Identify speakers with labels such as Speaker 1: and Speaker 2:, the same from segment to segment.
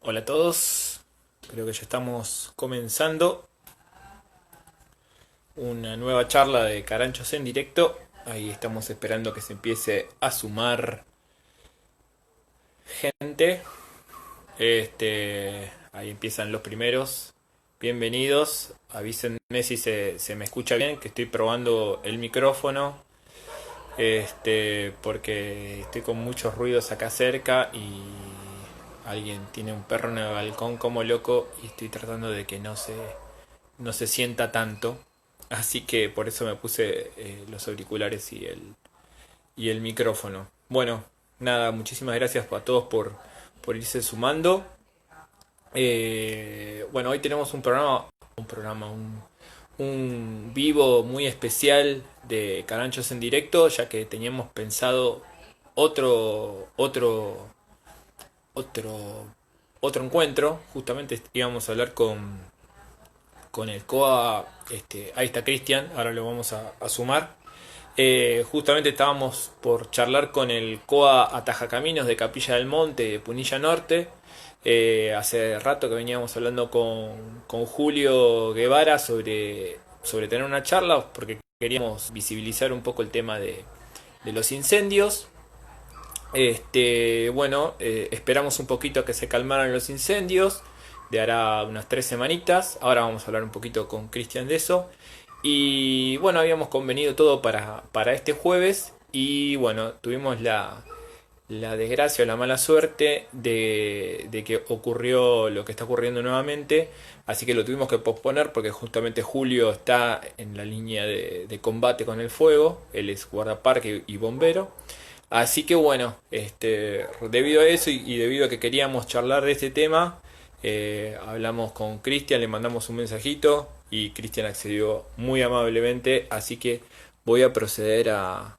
Speaker 1: Hola a todos, creo que ya estamos comenzando una nueva charla de Caranchos en directo. Ahí estamos esperando que se empiece a sumar gente. Ahí empiezan los primeros. Bienvenidos. Avísenme si se me escucha bien, que estoy probando el micrófono. Porque estoy con muchos ruidos acá cerca y alguien tiene un perro en el balcón como loco y estoy tratando de que no se sienta tanto. Así que por eso me puse los auriculares y el micrófono. Bueno, nada, muchísimas gracias a todos por irse sumando. Bueno, hoy tenemos un vivo muy especial de Caranchos en directo, ya que teníamos pensado otro, otro, otro, otro encuentro. Justamente íbamos a hablar con el COA. Ahí está Cristian, ahora lo vamos a sumar. Justamente estábamos por charlar con el COA Atajacaminos de Capilla del Monte de Punilla Norte. Hace rato que veníamos hablando con Julio Guevara sobre tener una charla porque queríamos visibilizar un poco el tema de los incendios. Bueno, esperamos un poquito a que se calmaran los incendios, de hará unas 3 semanitas. Ahora vamos a hablar un poquito con Cristian de eso. Y bueno, habíamos convenido todo para este jueves. Y bueno, tuvimos la desgracia o la mala suerte de que ocurrió lo que está ocurriendo nuevamente. Así que lo tuvimos que posponer porque justamente Julio está en la línea de combate con el fuego. Él es guardaparque y bombero. Así que bueno, debido a eso y debido a que queríamos charlar de este tema, hablamos con Cristian, le mandamos un mensajito y Cristian accedió muy amablemente, así que voy a proceder a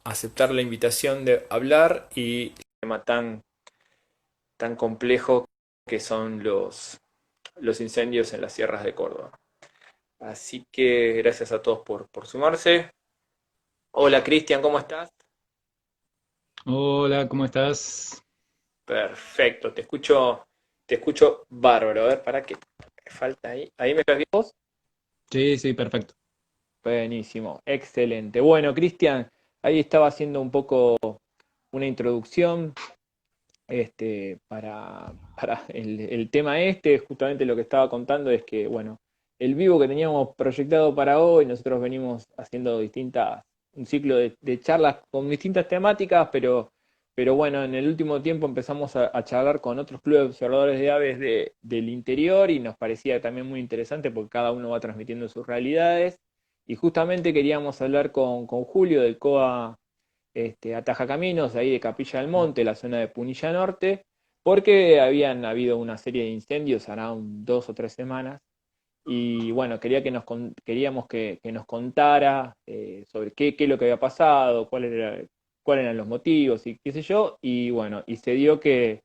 Speaker 1: aceptar la invitación de hablar y el tema tan complejo que son los incendios en las sierras de Córdoba. Así que gracias a todos por sumarse. Hola Cristian, ¿cómo estás?
Speaker 2: Hola, ¿cómo estás?
Speaker 1: Perfecto, te escucho bárbaro. A ver, ¿para qué falta ahí? ¿Ahí me estás bien vos?
Speaker 2: Sí, sí, perfecto.
Speaker 1: Buenísimo, excelente. Bueno, Cristian, ahí estaba haciendo un poco una introducción para el tema justamente lo que estaba contando es que, bueno, el vivo que teníamos proyectado para hoy, nosotros venimos haciendo un ciclo de charlas con distintas temáticas, pero bueno, en el último tiempo empezamos a charlar con otros clubes de observadores de aves del interior y nos parecía también muy interesante porque cada uno va transmitiendo sus realidades. Y justamente queríamos hablar con Julio del COA Atajacaminos, ahí de Capilla del Monte, la zona de Punilla Norte, porque habían habido una serie de incendios hará 2 o 3 semanas. Y bueno, queríamos que nos contara sobre qué es lo que había pasado, cuáles eran los motivos y qué sé yo. Y bueno, y se dio que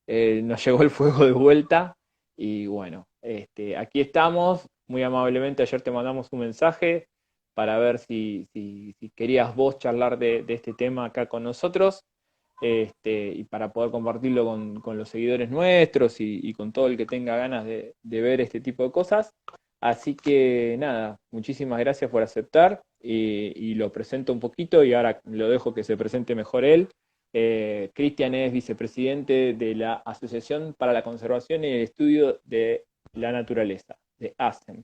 Speaker 1: nos llegó el fuego de vuelta. Y bueno, aquí estamos. Muy amablemente, ayer te mandamos un mensaje para ver si querías vos charlar de este tema acá con nosotros, y para poder compartirlo con los seguidores nuestros y con todo el que tenga ganas de ver este tipo de cosas. Así que nada, muchísimas gracias por aceptar y lo presento un poquito y ahora lo dejo que se presente mejor él. Cristian es vicepresidente de la Asociación para la Conservación y el Estudio de la Naturaleza, de ASEM.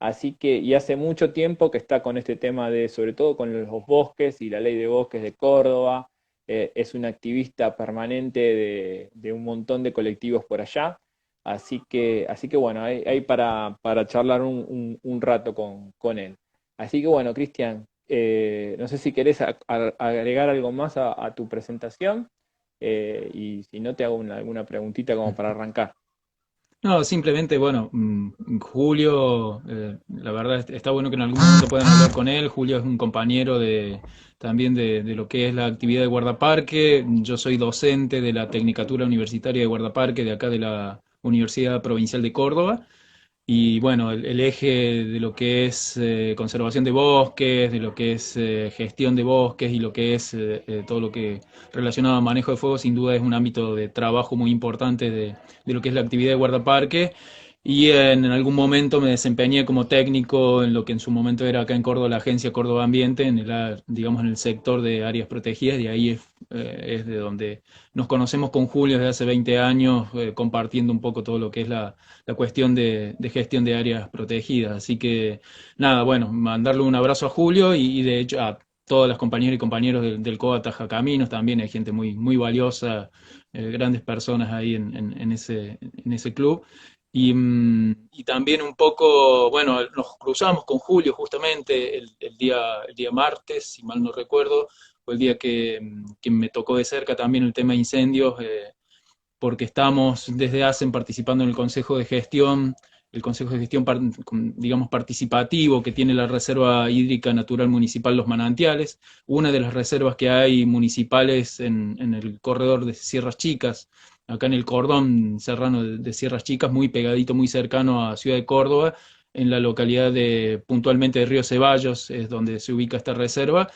Speaker 1: Así que, y hace mucho tiempo que está con este tema sobre todo con los bosques y la ley de bosques de Córdoba. Es un activista permanente de un montón de colectivos por allá. Así que bueno, hay para charlar un rato con él. Así que bueno, Cristian, no sé si querés agregar algo más a tu presentación, y si no te hago alguna preguntita como para arrancar.
Speaker 2: No, simplemente, bueno, Julio, la verdad está bueno que en algún momento puedan hablar con él. Julio es un compañero también de lo que es la actividad de guardaparque. Yo soy docente de la Tecnicatura Universitaria de Guardaparque de acá de la Universidad Provincial de Córdoba. y bueno, el eje de lo que es conservación de bosques, de lo que es gestión de bosques y lo que es todo lo que relacionado a manejo de fuego, sin duda es un ámbito de trabajo muy importante de lo que es la actividad de guardaparque. Y en algún momento me desempeñé como técnico en lo que en su momento era acá en Córdoba la agencia Córdoba Ambiente, digamos en el sector de áreas protegidas, y ahí es de donde nos conocemos con Julio desde hace 20 años, compartiendo un poco todo lo que es la cuestión de gestión de áreas protegidas. Así que nada, bueno, mandarle un abrazo a Julio y de hecho a todas las compañeras y compañeros del COA Taja Caminos, también hay gente muy, muy valiosa, grandes personas ahí en ese club. Y también un poco, bueno, nos cruzamos con Julio justamente el día martes, si mal no recuerdo, fue el día que me tocó de cerca también el tema de incendios, porque estamos desde ASEM participando en el Consejo de Gestión, digamos, participativo que tiene la Reserva Hídrica Natural Municipal Los Manantiales, una de las reservas que hay municipales en el corredor de Sierras Chicas, acá en el cordón serrano de Sierras Chicas, muy pegadito, muy cercano a Ciudad de Córdoba, en la localidad puntualmente de Río Ceballos, es donde se ubica esta reserva.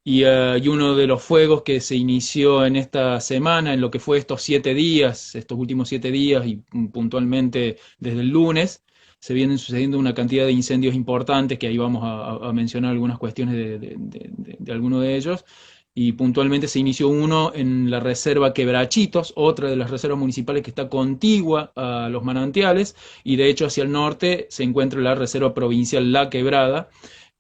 Speaker 2: Y uno de los fuegos que se inició en esta semana, en lo que fue estos 7 días, estos últimos 7 días y puntualmente desde el lunes, se vienen sucediendo una cantidad de incendios importantes, que ahí vamos a mencionar algunas cuestiones de alguno de ellos. Y puntualmente se inició uno en la reserva Quebrachitos, otra de las reservas municipales que está contigua a los manantiales, y de hecho hacia el norte se encuentra la reserva provincial La Quebrada,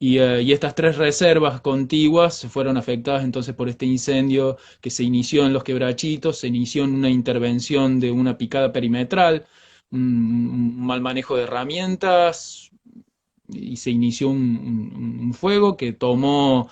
Speaker 2: y estas tres reservas contiguas fueron afectadas entonces por este incendio que se inició en los Quebrachitos, se inició en una intervención de una picada perimetral, un mal manejo de herramientas, y se inició un fuego que tomó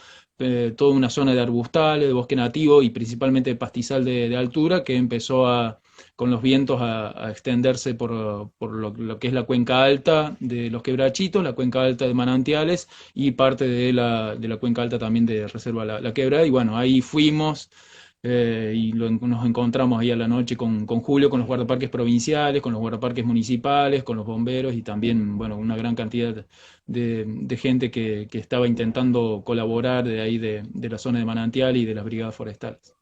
Speaker 2: toda una zona de arbustales, de bosque nativo y principalmente de pastizal de altura, que empezó con los vientos a extenderse por lo que es la cuenca alta de los Quebrachitos, la cuenca alta de Manantiales y parte de la cuenca alta también de Reserva La Quebrada. Y bueno, ahí fuimos. Nos encontramos ahí a la noche con Julio, con los guardaparques provinciales, con los guardaparques municipales, con los bomberos y también, bueno, una gran cantidad de gente que estaba intentando colaborar de ahí de la zona de Manantial y de las brigadas forestales.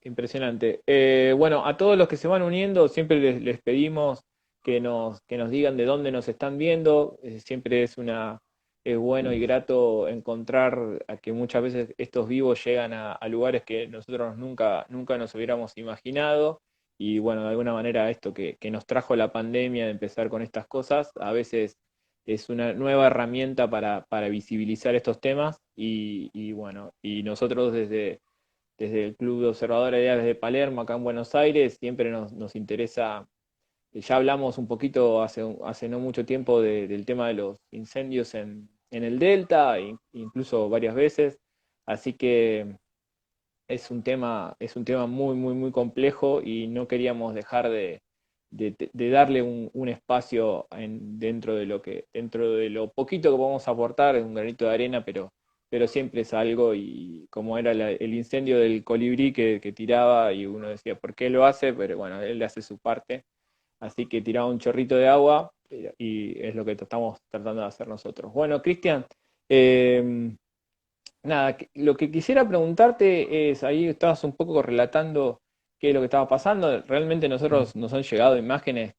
Speaker 1: Impresionante. Bueno, a todos los que se van uniendo, siempre les pedimos que nos digan de dónde nos están viendo. Siempre es bueno y grato encontrar a que muchas veces estos vivos llegan a lugares que nosotros nunca nos hubiéramos imaginado. Y bueno, de alguna manera esto que nos trajo la pandemia de empezar con estas cosas, a veces es una nueva herramienta para visibilizar estos temas. Y bueno, y nosotros desde el Club de Observadores de Aves de Palermo, acá en Buenos Aires, siempre nos interesa, ya hablamos un poquito hace no mucho tiempo del tema de los incendios en el Delta, incluso varias veces, así que es un tema muy, muy, muy complejo y no queríamos dejar de darle un espacio dentro de lo poquito que podemos aportar, un granito de arena, pero siempre es algo. Y como era el incendio del colibrí que tiraba y uno decía, ¿por qué lo hace? Pero bueno, él hace su parte, así que tiraba un chorrito de agua y es lo que estamos tratando de hacer nosotros. Bueno, Cristian, eh, nada, lo que quisiera preguntarte es, ahí estabas un poco relatando qué es lo que estaba pasando. Realmente nosotros nos han llegado imágenes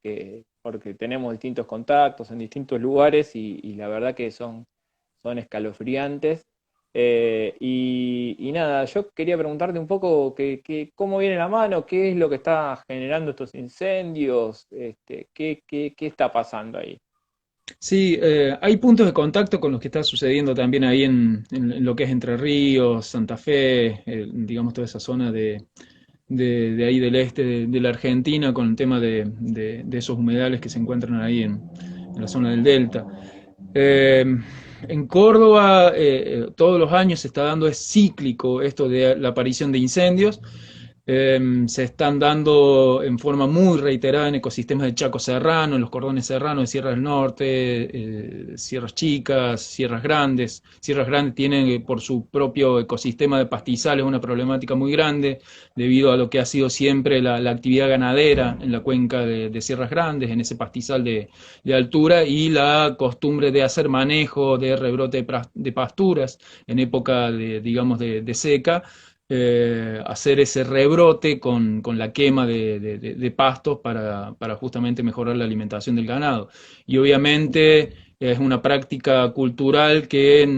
Speaker 1: porque tenemos distintos contactos en distintos lugares y la verdad que son escalofriantes. Y nada, yo quería preguntarte un poco cómo viene la mano, qué es lo que está generando estos incendios, qué está pasando ahí.
Speaker 2: Sí, hay puntos de contacto con los que está sucediendo también ahí en lo que es Entre Ríos, Santa Fe, digamos toda esa zona de ahí del este de la Argentina, con el tema de esos humedales que se encuentran ahí en la zona del delta. Eh, en Córdoba, todos los años se está dando, es cíclico esto de la aparición de incendios. Se están dando en forma muy reiterada en ecosistemas de Chaco Serrano, en los cordones serranos de Sierra del Norte, Sierras Chicas, Sierras Grandes. Sierras Grandes tienen por su propio ecosistema de pastizales una problemática muy grande debido a lo que ha sido siempre la actividad ganadera en la cuenca de Sierras Grandes, en ese pastizal de altura, y la costumbre de hacer manejo de rebrote de pasturas en época de, digamos, de seca, hacer ese rebrote con la quema de pastos para justamente mejorar la alimentación del ganado. Y obviamente es una práctica cultural que,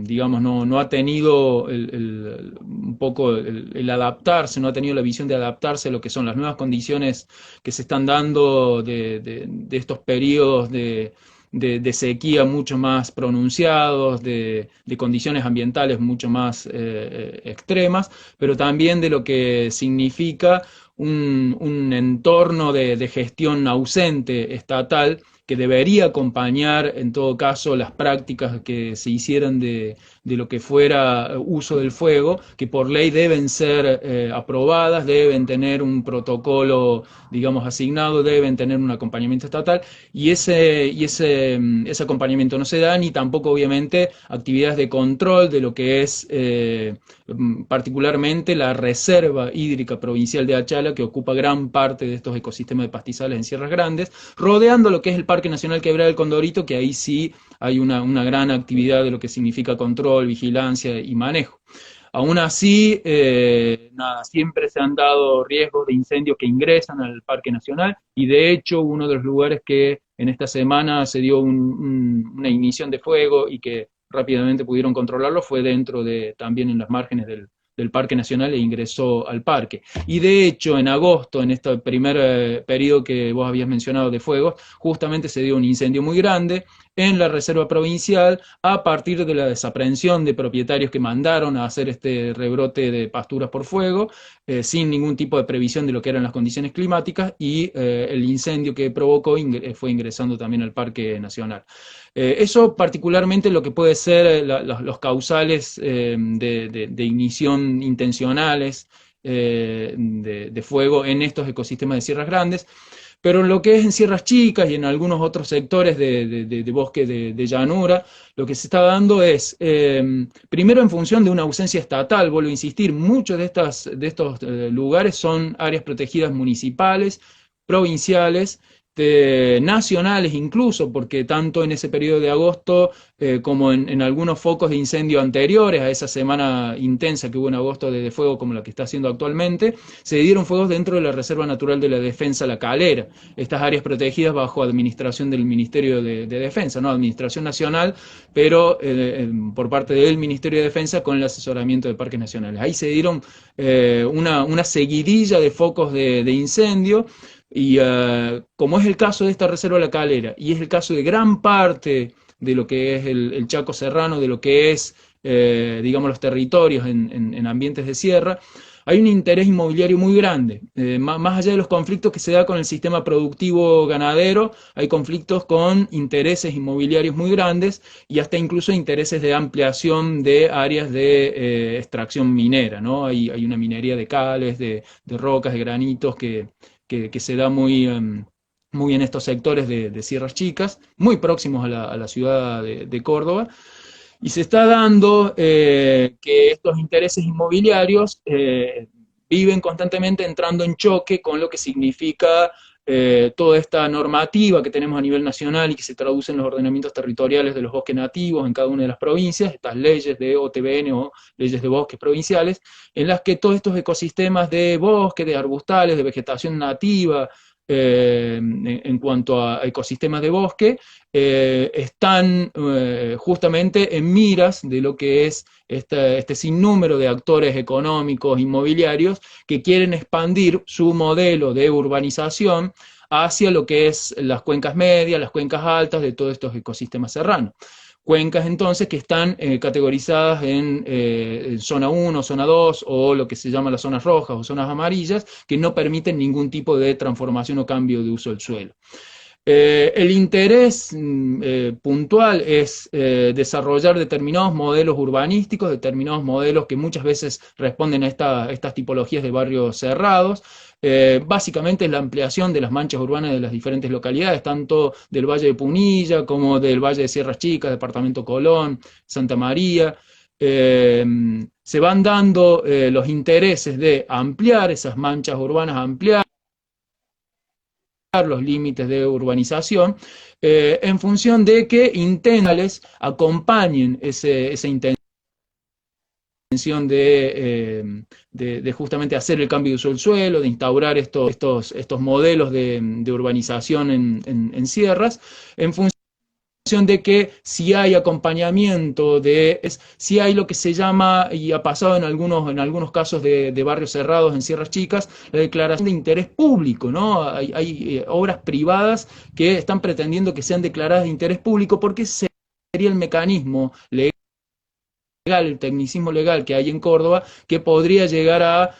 Speaker 2: digamos, no ha tenido un poco el adaptarse, no ha tenido la visión de adaptarse a lo que son las nuevas condiciones que se están dando de estos periodos de sequía mucho más pronunciados, de condiciones ambientales mucho más extremas, pero también de lo que significa un entorno de gestión ausente estatal que debería acompañar en todo caso las prácticas que se hicieran de lo que fuera uso del fuego, que por ley deben ser aprobadas, deben tener un protocolo, digamos, asignado, deben tener un acompañamiento estatal, y ese acompañamiento no se da, ni tampoco obviamente actividades de control de lo que es particularmente la Reserva Hídrica Provincial de Achala, que ocupa gran parte de estos ecosistemas de pastizales en Sierras Grandes, rodeando lo que es el Parque Nacional Quebrada del Condorito, que ahí sí hay una gran actividad de lo que significa control, vigilancia y manejo. Aún así, nada, siempre se han dado riesgos de incendios que ingresan al Parque Nacional, y de hecho uno de los lugares que en esta semana se dio una ignición de fuego y que rápidamente pudieron controlarlo fue dentro también en las márgenes del Parque Nacional, e ingresó al parque. Y de hecho, en agosto, en este primer periodo que vos habías mencionado de fuegos, justamente se dio un incendio muy grande en la Reserva Provincial a partir de la desaprehensión de propietarios que mandaron a hacer este rebrote de pasturas por fuego, sin ningún tipo de previsión de lo que eran las condiciones climáticas, y el incendio que provocó fue ingresando también al Parque Nacional. Eso particularmente lo que puede ser los causales de ignición intencionales de fuego en estos ecosistemas de sierras grandes, pero en lo que es en sierras chicas y en algunos otros sectores de bosque de llanura, lo que se está dando es, primero en función de una ausencia estatal, vuelvo a insistir, muchos de estos lugares son áreas protegidas municipales, provinciales, nacionales incluso, porque tanto en ese periodo de agosto como en algunos focos de incendio anteriores a esa semana intensa que hubo en agosto de fuego como la que está haciendo actualmente, se dieron fuegos dentro de la Reserva Natural de la Defensa La Calera, estas áreas protegidas bajo administración del Ministerio de Defensa, no administración nacional, pero por parte del Ministerio de Defensa con el asesoramiento de parques nacionales. Ahí se dieron una seguidilla de focos de incendio. Y como es el caso de esta Reserva La Calera, y es el caso de gran parte de lo que es el Chaco Serrano, de lo que es, digamos, los territorios en ambientes de sierra, hay un interés inmobiliario muy grande. Más allá de los conflictos que se da con el sistema productivo ganadero, hay conflictos con intereses inmobiliarios muy grandes y hasta incluso intereses de ampliación de áreas de extracción minera, ¿no? Hay una minería de cales, de rocas, de granitos que se da muy en estos sectores de Sierras Chicas, muy próximos a la ciudad de Córdoba, y se está dando que estos intereses inmobiliarios viven constantemente entrando en choque con lo que significa toda esta normativa que tenemos a nivel nacional y que se traduce en los ordenamientos territoriales de los bosques nativos en cada una de las provincias, estas leyes de OTBN o leyes de bosques provinciales, en las que todos estos ecosistemas de bosque, de arbustales, de vegetación nativa, en cuanto a ecosistemas de bosque, están justamente en miras de lo que es este sinnúmero de actores económicos, inmobiliarios, que quieren expandir su modelo de urbanización hacia lo que es las cuencas medias, las cuencas altas de todos estos ecosistemas serranos. Cuencas entonces que están categorizadas en zona 1, zona 2 o lo que se llama las zonas rojas o zonas amarillas, que no permiten ningún tipo de transformación o cambio de uso del suelo. El interés puntual es desarrollar determinados modelos urbanísticos, determinados modelos que muchas veces responden a estas tipologías de barrios cerrados. Básicamente es la ampliación de las manchas urbanas de las diferentes localidades, tanto del Valle de Punilla como del Valle de Sierras Chicas, Departamento Colón, Santa María. Se van dando los intereses de ampliar esas manchas urbanas, ampliar los límites de urbanización, en función de que intentales acompañen esa intención de justamente hacer el cambio de uso del suelo, de instaurar estos modelos de urbanización en sierras, en función de que si hay acompañamiento, si hay lo que se llama, y ha pasado en algunos casos de barrios cerrados en Sierras Chicas, la declaración de interés público, ¿no? Hay obras privadas que están pretendiendo que sean declaradas de interés público porque ese sería el mecanismo legal, el tecnicismo legal que hay en Córdoba, que podría llegar a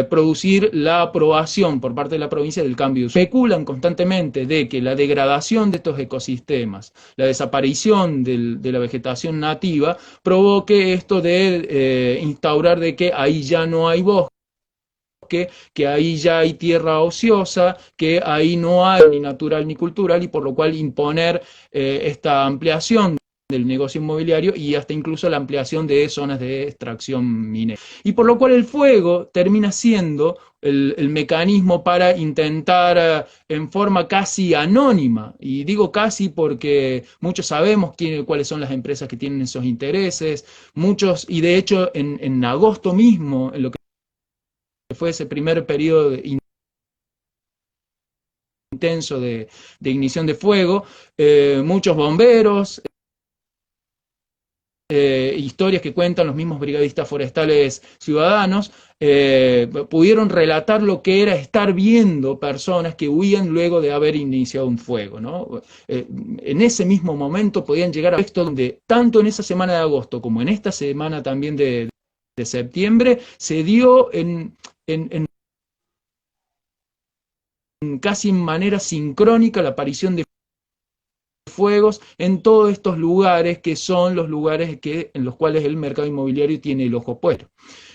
Speaker 2: producir la aprobación por parte de la provincia del cambio de uso. Especulan constantemente de que la degradación de estos ecosistemas, la desaparición de la vegetación nativa, provoque esto de instaurar de que ahí ya no hay bosque, que ahí ya hay tierra ociosa, que ahí no hay ni natural ni cultural, y por lo cual imponer esta ampliación del negocio inmobiliario y hasta incluso la ampliación de zonas de extracción minera. Y por lo cual el fuego termina siendo el mecanismo para intentar en forma casi anónima, y digo casi porque muchos sabemos cuáles son las empresas que tienen esos intereses, muchos, y de hecho en agosto mismo, en lo que fue ese primer periodo intenso de ignición de fuego, muchos bomberos, historias que cuentan los mismos brigadistas forestales ciudadanos, pudieron relatar lo que era estar viendo personas que huían luego de haber iniciado un fuego, ¿no? En ese mismo momento podían llegar a esto donde, tanto en esa semana de agosto como en esta semana también de septiembre, se dio en casi en manera sincrónica la aparición de fuegos en todos estos lugares que son los lugares en los cuales el mercado inmobiliario tiene el ojo puesto.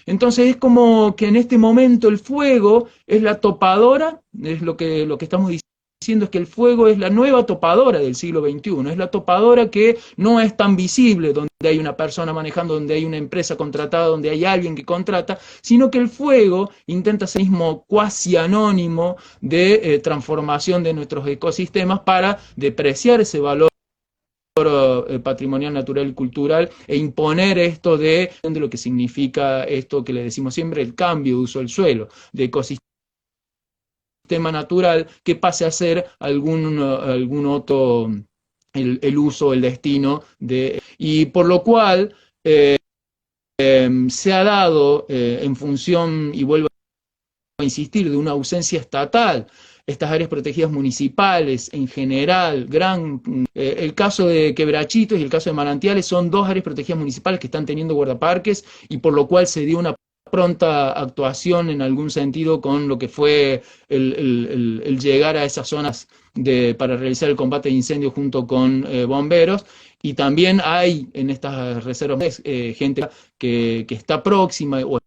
Speaker 2: Entonces es como que en este momento el fuego es la topadora, es lo que estamos diciendo, es que el fuego es la nueva topadora del siglo XXI, es la topadora que no es tan visible, donde hay una persona manejando, donde hay una empresa contratada, donde hay alguien que contrata, sino que el fuego intenta ser mismo cuasi anónimo de transformación de nuestros ecosistemas para depreciar ese valor patrimonial, natural y cultural, e imponer esto de lo que significa esto que le decimos siempre, el cambio de uso del suelo, de ecosistema natural, que pase a ser algún otro, el uso, el destino, y por lo cual se ha dado en función, y vuelvo a insistir, de una ausencia estatal, estas áreas protegidas municipales en general, el caso de Quebrachitos y el caso de Manantiales son dos áreas protegidas municipales que están teniendo guardaparques, y por lo cual se dio una pronta actuación en algún sentido con lo que fue el llegar a esas zonas para realizar el combate de incendios junto con bomberos. Y también hay en estas reservas gente que está próxima o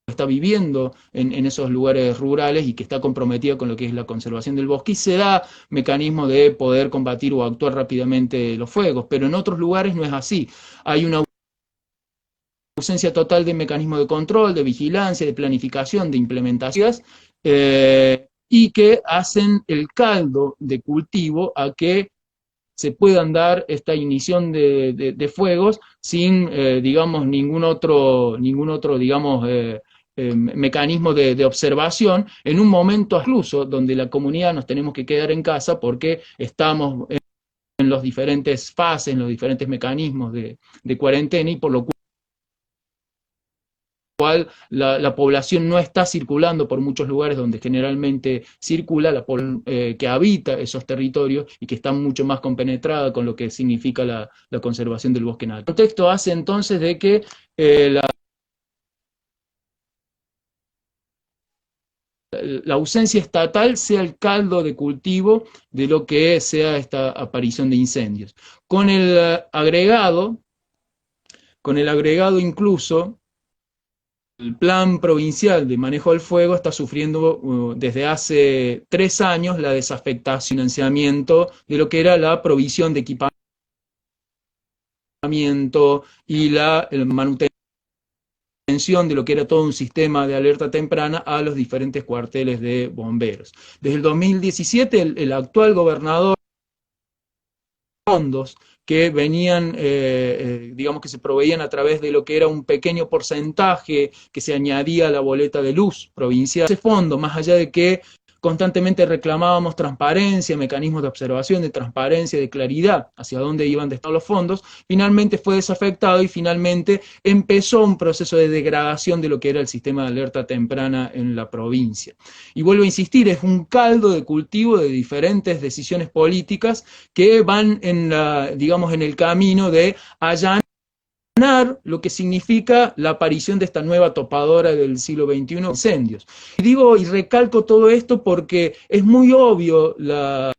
Speaker 2: está viviendo en esos lugares rurales y que está comprometida con lo que es la conservación del bosque, y se da mecanismo de poder combatir o actuar rápidamente los fuegos, pero en otros lugares no es así. Hay una ausencia total de mecanismos de control, de vigilancia, de planificación, de implementaciones, y que hacen el caldo de cultivo a que se puedan dar esta ignición de fuegos sin, digamos, ningún otro digamos, mecanismo de observación, en un momento incluso donde la comunidad nos tenemos que quedar en casa porque estamos en los diferentes fases, en los diferentes mecanismos de cuarentena, y por lo cual la población no está circulando por muchos lugares donde generalmente circula la población que habita esos territorios y que está mucho más compenetrada con lo que significa la conservación del bosque natural. El contexto hace entonces de que la ausencia estatal sea el caldo de cultivo de lo que sea esta aparición de incendios. Con el agregado, con el agregado incluso, el plan provincial de manejo del fuego está sufriendo desde hace 3 años la desafectación, financiamiento de lo que era la provisión de equipamiento y la manutención de lo que era todo un sistema de alerta temprana a los diferentes cuarteles de bomberos. Desde el 2017, el actual gobernador fondos que venían, digamos que se proveían a través de lo que era un pequeño porcentaje que se añadía a la boleta de luz provincial. Ese fondo, más allá de que constantemente reclamábamos transparencia, mecanismos de observación, de transparencia, de claridad hacia dónde iban destinados los fondos, finalmente fue desafectado y finalmente empezó un proceso de degradación de lo que era el sistema de alerta temprana en la provincia. Y vuelvo a insistir, es un caldo de cultivo de diferentes decisiones políticas que van en digamos, en el camino de allanar lo que significa la aparición de esta nueva topadora del siglo XXI, incendios. Y digo y recalco todo esto porque es muy obvio la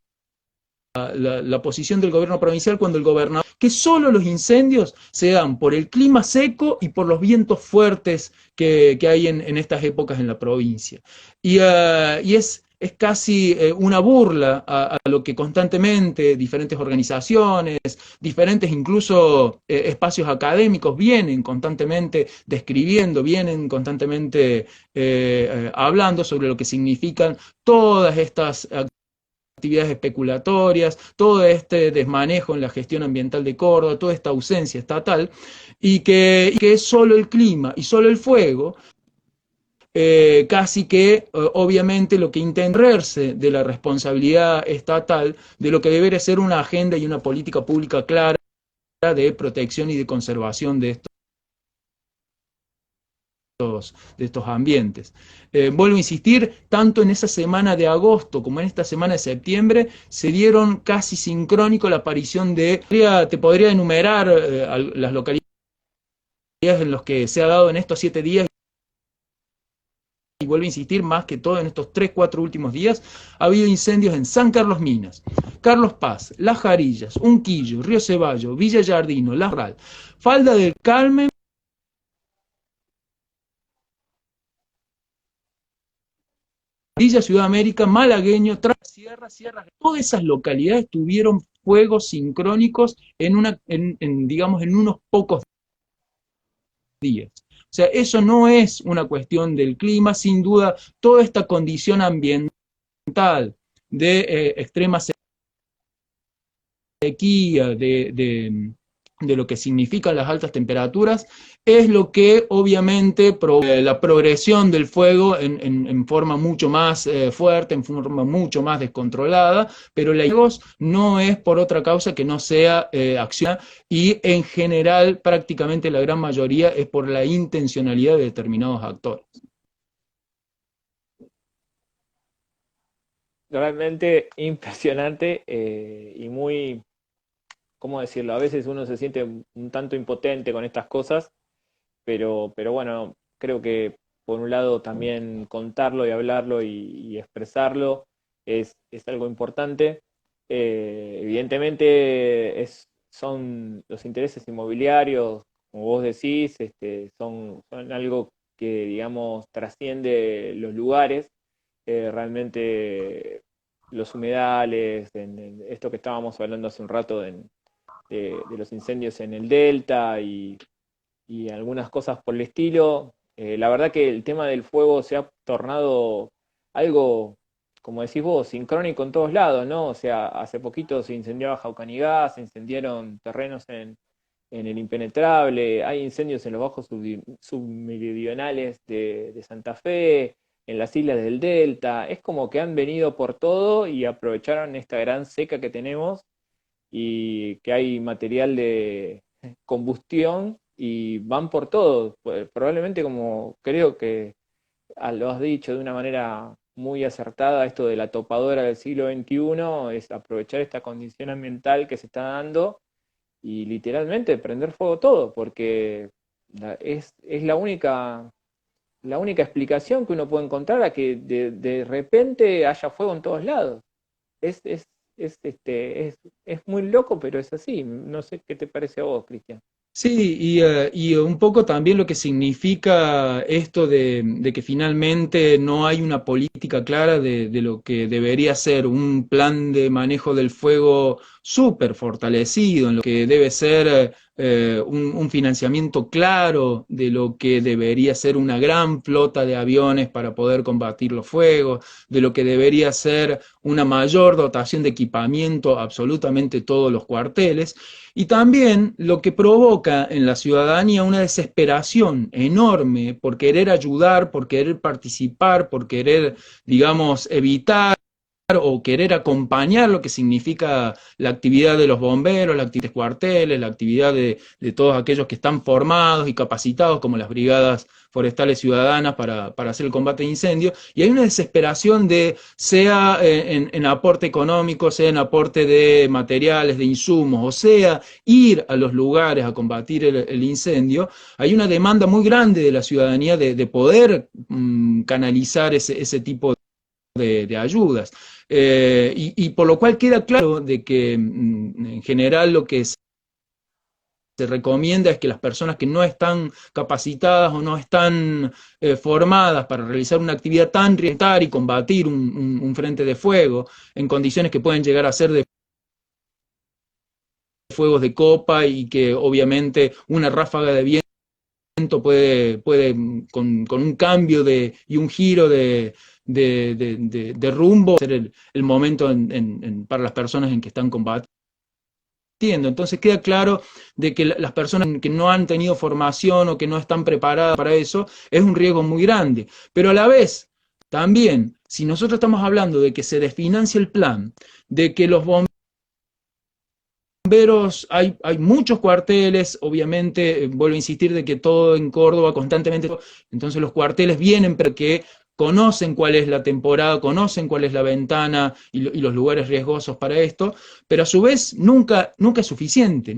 Speaker 2: posición del gobierno provincial cuando el gobernador, que solo los incendios se dan por el clima seco y por los vientos fuertes que hay en estas épocas en la provincia. Y es casi una burla a lo que constantemente diferentes organizaciones, diferentes incluso espacios académicos vienen constantemente describiendo, vienen constantemente hablando sobre lo que significan todas estas actividades especulatorias, todo este desmanejo en la gestión ambiental de Córdoba, toda esta ausencia estatal, y que es solo el clima y solo el fuego, casi que obviamente lo que intentarse de la responsabilidad estatal, de lo que debería ser una agenda y una política pública clara de protección y de conservación de estos ambientes. Vuelvo a insistir, tanto en esa semana de agosto como en esta semana de septiembre se dieron casi sincrónico la aparición te podría enumerar las localidades en las que se ha dado en estos 7 días, y vuelvo a insistir, más que todo en estos 3, 4 últimos días, ha habido incendios en San Carlos Minas, Carlos Paz, Las Jarillas, Unquillo, Río Ceballo, Villa Yardino, La Ral, Falda del Carmen, Villa Ciudad América, Malagueño, Sierra, todas esas localidades tuvieron fuegos sincrónicos digamos, en unos pocos días. O sea, eso no es una cuestión del clima, sin duda, toda esta condición ambiental de extrema sequía, de lo que significan las altas temperaturas, es lo que obviamente provoca la progresión del fuego en forma mucho más fuerte, en forma mucho más descontrolada, pero la no es por otra causa que no sea acción, y en general prácticamente la gran mayoría es por la intencionalidad de determinados actores.
Speaker 1: Realmente impresionante y muy, ¿cómo decirlo? A veces uno se siente un tanto impotente con estas cosas, pero bueno, creo que por un lado también contarlo y hablarlo y expresarlo es algo importante. Evidentemente son los intereses inmobiliarios, como vos decís, son algo que, digamos, trasciende los lugares. Realmente los humedales, en esto que estábamos hablando hace un rato de los incendios en el Delta y algunas cosas por el estilo. La verdad que el tema del fuego se ha tornado algo, como decís vos, sincrónico en todos lados, ¿no? O sea, hace poquito se incendiaba Jaucanigás, se incendiaron terrenos en el Impenetrable, hay incendios en los bajos submeridionales de Santa Fe, en las islas del Delta. Es como que han venido por todo y aprovecharon esta gran seca que tenemos y que hay material de combustión y van por todo. Pues, probablemente, como creo que lo has dicho de una manera muy acertada, esto de la topadora del siglo XXI es aprovechar esta condición ambiental que se está dando y literalmente prender fuego todo, porque es la única explicación que uno puede encontrar a que de repente haya fuego en todos lados. Es, es, es muy loco, pero es así. No sé qué te parece a vos, Cristian.
Speaker 2: Sí, y un poco también lo que significa esto de que finalmente no hay una política clara de lo que debería ser un plan de manejo del fuego súper fortalecido, en lo que debe ser un financiamiento claro de lo que debería ser una gran flota de aviones para poder combatir los fuegos, de lo que debería ser una mayor dotación de equipamiento a absolutamente todos los cuarteles. Y también lo que provoca en la ciudadanía una desesperación enorme por querer ayudar, por querer participar, por querer, digamos, evitar o querer acompañar lo que significa la actividad de los bomberos, la actividad de cuarteles, la actividad de todos aquellos que están formados y capacitados, como las brigadas forestales ciudadanas para hacer el combate de incendios, y hay una desesperación de, sea en aporte económico, sea en aporte de materiales, de insumos, o sea, ir a los lugares a combatir el incendio, hay una demanda muy grande de la ciudadanía de poder canalizar ese tipo de ayudas. Y por lo cual queda claro de que en general lo que se recomienda es que las personas que no están capacitadas o no están formadas para realizar una actividad tan riesgosa y combatir un frente de fuego en condiciones que pueden llegar a ser de fuegos de copa y que obviamente una ráfaga de viento puede con un cambio y un giro de rumbo ser el momento para las personas en que están combatiendo. Entonces queda claro de que las personas que no han tenido formación o que no están preparadas para eso es un riesgo muy grande. Pero a la vez, también, si nosotros estamos hablando de que se desfinancia el plan, de que los bomberos, hay muchos cuarteles, obviamente, vuelvo a insistir de que todo en Córdoba constantemente, entonces los cuarteles vienen porque conocen cuál es la temporada, conocen cuál es la ventana y los lugares riesgosos para esto, pero a su vez nunca es suficiente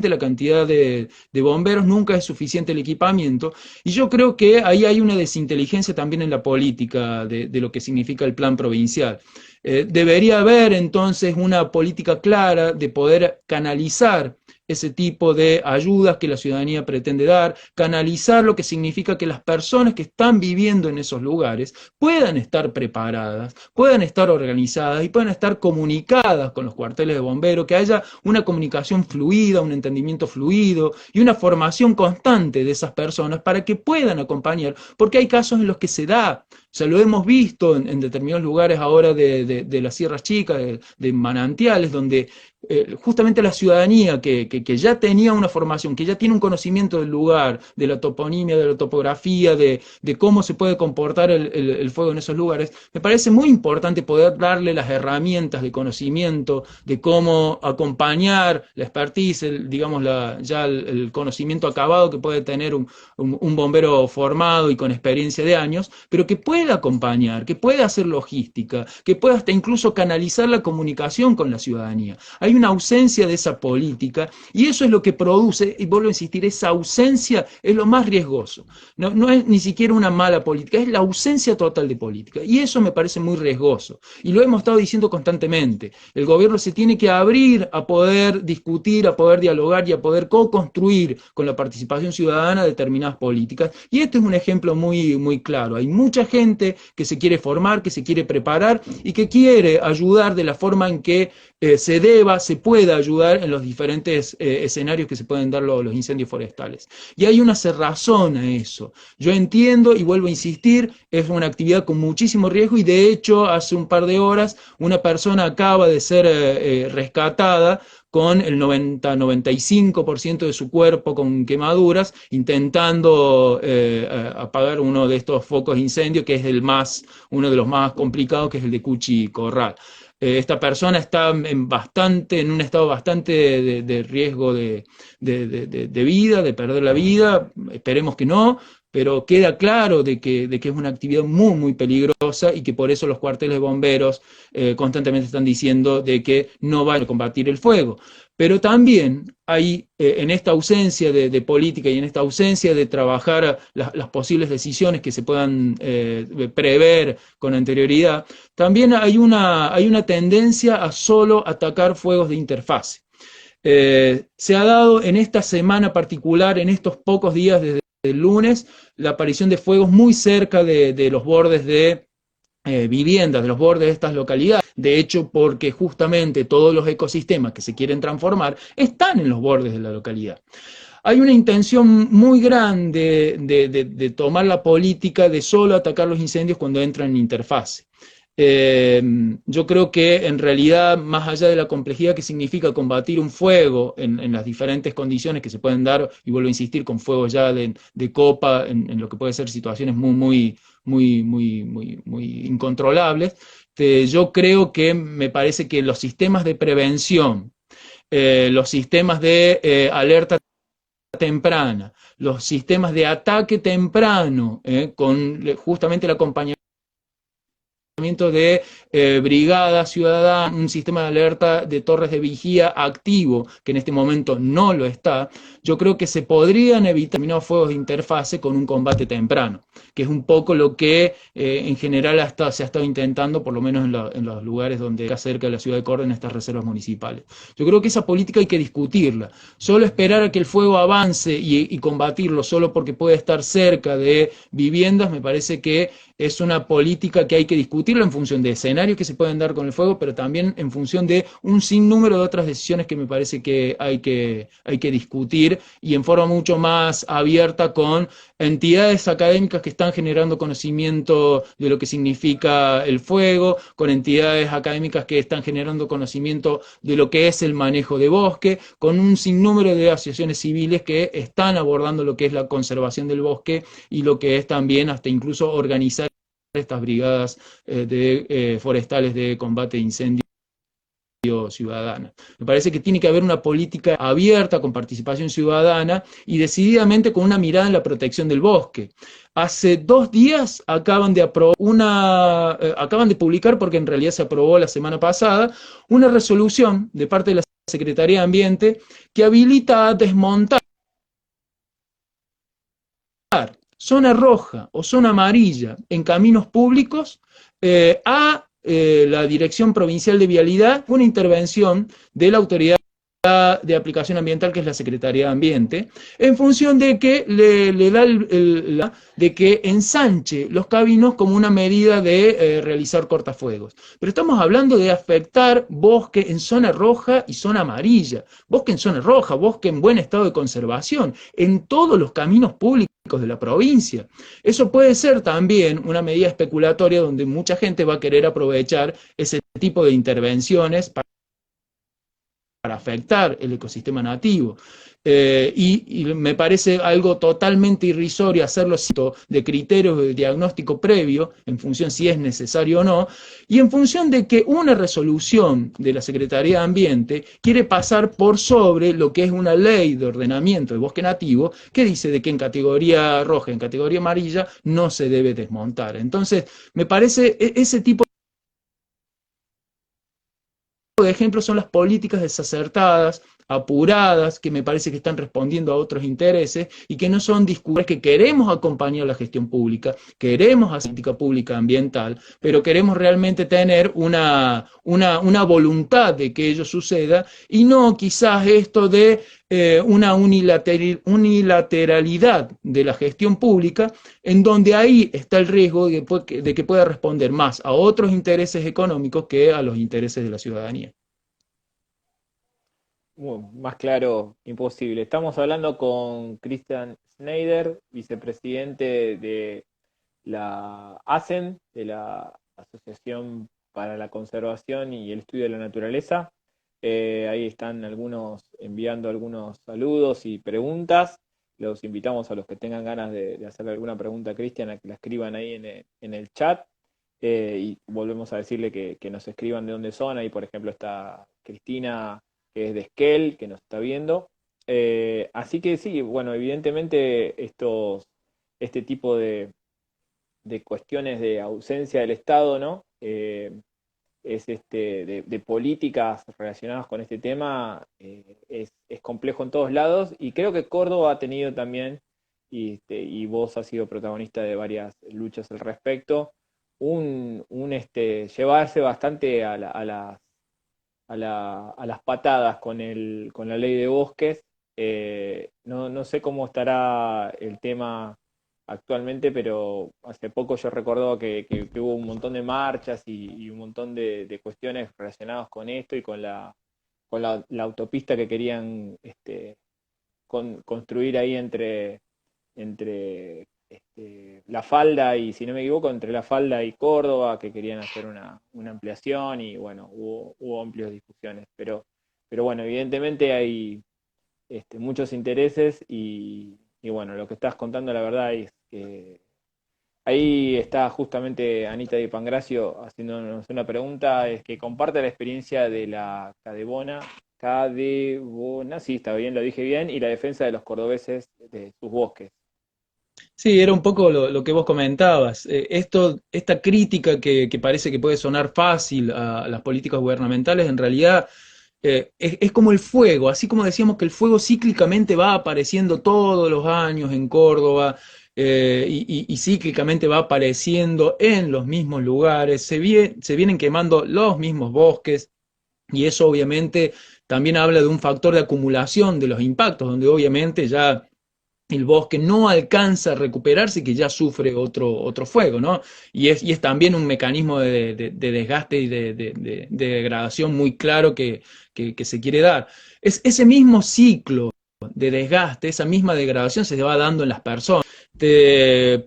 Speaker 2: la cantidad de bomberos, nunca es suficiente el equipamiento, y yo creo que ahí hay una desinteligencia también en la política de lo que significa el plan provincial. Debería haber entonces una política clara de poder canalizar ese tipo de ayudas que la ciudadanía pretende dar, canalizar lo que significa que las personas que están viviendo en esos lugares puedan estar preparadas, puedan estar organizadas y puedan estar comunicadas con los cuarteles de bomberos, que haya una comunicación fluida, un entendimiento fluido y una formación constante de esas personas para que puedan acompañar, porque hay casos en los que se da. O sea, lo hemos visto en determinados lugares ahora de las Sierras Chicas, de manantiales, donde justamente la ciudadanía que ya tenía una formación, que ya tiene un conocimiento del lugar, de la toponimia, de la topografía, de cómo se puede comportar el fuego en esos lugares, me parece muy importante poder darle las herramientas de conocimiento, de cómo acompañar la expertise, digamos, ya el conocimiento acabado que puede tener un bombero formado y con experiencia de años, pero que pueda acompañar, que pueda hacer logística, que pueda hasta incluso canalizar la comunicación con la ciudadanía. Hay una ausencia de esa política y eso es lo que produce, y vuelvo a insistir, esa ausencia es lo más riesgoso. No es ni siquiera una mala política, es la ausencia total de política y eso me parece muy riesgoso. Y lo hemos estado diciendo constantemente. El gobierno se tiene que abrir a poder discutir, a poder dialogar y a poder co-construir con la participación ciudadana determinadas políticas. Y este es un ejemplo muy claro. Hay mucha gente que se quiere formar, que se quiere preparar y que quiere ayudar de la forma en que se pueda ayudar en los diferentes escenarios que se pueden dar los incendios forestales. Y hay una cerrazón a eso. Yo entiendo y vuelvo a insistir, es una actividad con muchísimo riesgo y de hecho hace un par de horas una persona acaba de ser rescatada con el 90-95% de su cuerpo con quemaduras, intentando apagar uno de estos focos de incendio, que es uno de los más complicados, que es el de Cuchi Corral. Esta persona está en un estado bastante de riesgo de vida, de perder la vida, esperemos que no, pero queda claro de que es una actividad muy, muy peligrosa y que por eso los cuarteles de bomberos constantemente están diciendo de que no van a combatir el fuego. Pero también hay, en esta ausencia política y en esta ausencia de trabajar las posibles decisiones que se puedan prever con anterioridad, también hay una tendencia a solo atacar fuegos de interfase. Se ha dado en esta semana particular, en estos pocos días desde el lunes, la aparición de fuegos muy cerca de los bordes de viviendas, de los bordes de estas localidades. De hecho, porque justamente todos los ecosistemas que se quieren transformar están en los bordes de la localidad. Hay una intención muy grande de tomar la política de solo atacar los incendios cuando entran en interfase. Yo creo que en realidad, más allá de la complejidad que significa combatir un fuego en las diferentes condiciones que se pueden dar, y vuelvo a insistir, con fuegos ya de copa, en lo que puede ser situaciones muy incontrolables, yo creo que me parece que los sistemas de prevención, los sistemas de alerta temprana, los sistemas de ataque temprano, con justamente el acompañamiento de brigadas ciudadanas, un sistema de alerta de torres de vigía activo, que en este momento no lo está, yo creo que se podrían evitar determinados fuegos de interfase con un combate temprano, que es un poco lo que en general se ha estado intentando, por lo menos en los lugares donde está cerca de la ciudad de Córdoba, en estas reservas municipales. Yo creo que esa política hay que discutirla. Solo esperar a que el fuego avance y combatirlo solo porque puede estar cerca de viviendas, me parece que es una política que hay que discutirla en función de escenarios que se pueden dar con el fuego, pero también en función de un sinnúmero de otras decisiones que me parece que hay que discutir y en forma mucho más abierta con entidades académicas que están generando conocimiento de lo que significa el fuego, con entidades académicas que están generando conocimiento de lo que es el manejo de bosque, con un sinnúmero de asociaciones civiles que están abordando lo que es la conservación del bosque y lo que es también hasta incluso organizar estas brigadas forestales de combate de incendios ciudadana. Me parece que tiene que haber una política abierta con participación ciudadana y decididamente con una mirada en la protección del bosque. Hace 2 días acaban de publicar, porque en realidad se aprobó la semana pasada, una resolución de parte de la Secretaría de Ambiente que habilita a desmontar zona roja o zona amarilla en caminos públicos a la Dirección Provincial de Vialidad, una intervención de la autoridad de aplicación ambiental, que es la Secretaría de Ambiente, en función de que le da de que ensanche los caminos como una medida de realizar cortafuegos. Pero estamos hablando de afectar bosque en zona roja y zona amarilla, bosque en zona roja, bosque en buen estado de conservación, en todos los caminos públicos de la provincia. Eso puede ser también una medida especulatoria donde mucha gente va a querer aprovechar ese tipo de intervenciones para afectar el ecosistema nativo. Y me parece algo totalmente irrisorio hacerlo de criterios de diagnóstico previo, en función si es necesario o no, y en función de que una resolución de la Secretaría de Ambiente quiere pasar por sobre lo que es una ley de ordenamiento de bosque nativo, que dice de que en categoría roja, en categoría amarilla, no se debe desmontar. Entonces, me parece ese tipo de ejemplos son las políticas desacertadas, apuradas, que me parece que están respondiendo a otros intereses y que no son discursos que queremos acompañar la gestión pública, queremos hacer política pública ambiental, pero queremos realmente tener una voluntad de que ello suceda y no quizás esto de una unilateralidad de la gestión pública, en donde ahí está el riesgo de que pueda responder más a otros intereses económicos que a los intereses de la ciudadanía.
Speaker 1: Más claro, imposible. Estamos hablando con Christian Schneider, vicepresidente de la ASEN, de la Asociación para la Conservación y el Estudio de la Naturaleza. Ahí están algunos enviando algunos saludos y preguntas. Los invitamos a los que tengan ganas de hacerle alguna pregunta a Cristian a que la escriban ahí en el chat. Y volvemos a decirle que nos escriban de dónde son. Ahí, por ejemplo, está Cristina, que es de Esquel, que nos está viendo. Así que sí, bueno, evidentemente este tipo de cuestiones de ausencia del Estado, ¿no? De políticas relacionadas con este tema, es complejo en todos lados, y creo que Córdoba ha tenido también, y vos has sido protagonista de varias luchas al respecto, llevarse bastante a las patadas con la ley de bosques. No sé cómo estará el tema actualmente, pero hace poco yo recuerdo que hubo un montón de marchas y un montón de cuestiones relacionadas con esto y la autopista que querían construir ahí entre La Falda y, si no me equivoco, entre La Falda y Córdoba, que querían hacer una ampliación, y bueno, hubo amplias discusiones, pero bueno, evidentemente hay muchos intereses, y bueno, lo que estás contando la verdad es que ahí está justamente Anita Di Pangracio haciéndonos una pregunta, es que comparte la experiencia de la Cadebona, sí, está bien, lo dije bien, y la defensa de los cordobeses de sus bosques.
Speaker 2: Sí, era un poco lo que vos comentabas. Esta crítica que parece que puede sonar fácil a las políticas gubernamentales, en realidad es como el fuego, así como decíamos que el fuego cíclicamente va apareciendo todos los años en Córdoba, y cíclicamente va apareciendo en los mismos lugares, se vienen quemando los mismos bosques, y eso obviamente también habla de un factor de acumulación de los impactos, donde obviamente ya el bosque no alcanza a recuperarse, que ya sufre otro fuego, ¿no? Y es también un mecanismo de desgaste y de degradación muy claro que se quiere dar. Ese mismo ciclo de desgaste, esa misma degradación se va dando en las personas,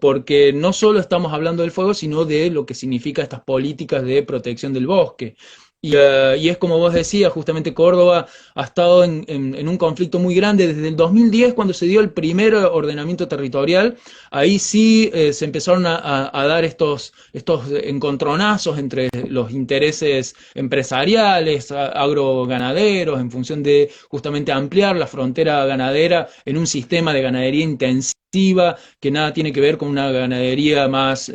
Speaker 2: porque no solo estamos hablando del fuego, sino de lo que significa estas políticas de protección del bosque. Y es como vos decías, justamente Córdoba ha estado en un conflicto muy grande desde el 2010, cuando se dio el primer ordenamiento territorial. Ahí sí se empezaron a dar estos encontronazos entre los intereses empresariales, agroganaderos, en función de justamente ampliar la frontera ganadera en un sistema de ganadería intensiva que nada tiene que ver con una ganadería más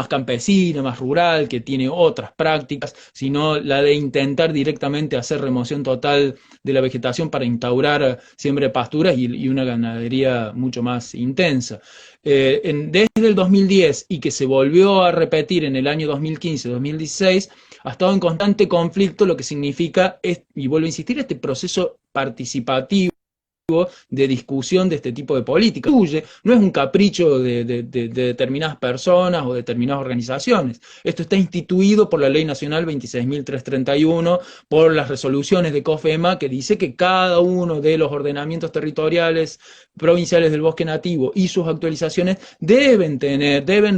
Speaker 2: campesina, más rural, que tiene otras prácticas, sino la de intentar directamente hacer remoción total de la vegetación para instaurar siempre pasturas y una ganadería mucho más intensa. Desde el 2010, y que se volvió a repetir en el año 2015-2016, ha estado en constante conflicto, lo que significa, y vuelvo a insistir, este proceso participativo de discusión de este tipo de políticas. No es un capricho de determinadas personas o determinadas organizaciones. Esto está instituido por la Ley Nacional 26.331, por las resoluciones de COFEMA, que dice que cada uno de los ordenamientos territoriales provinciales del bosque nativo y sus actualizaciones deben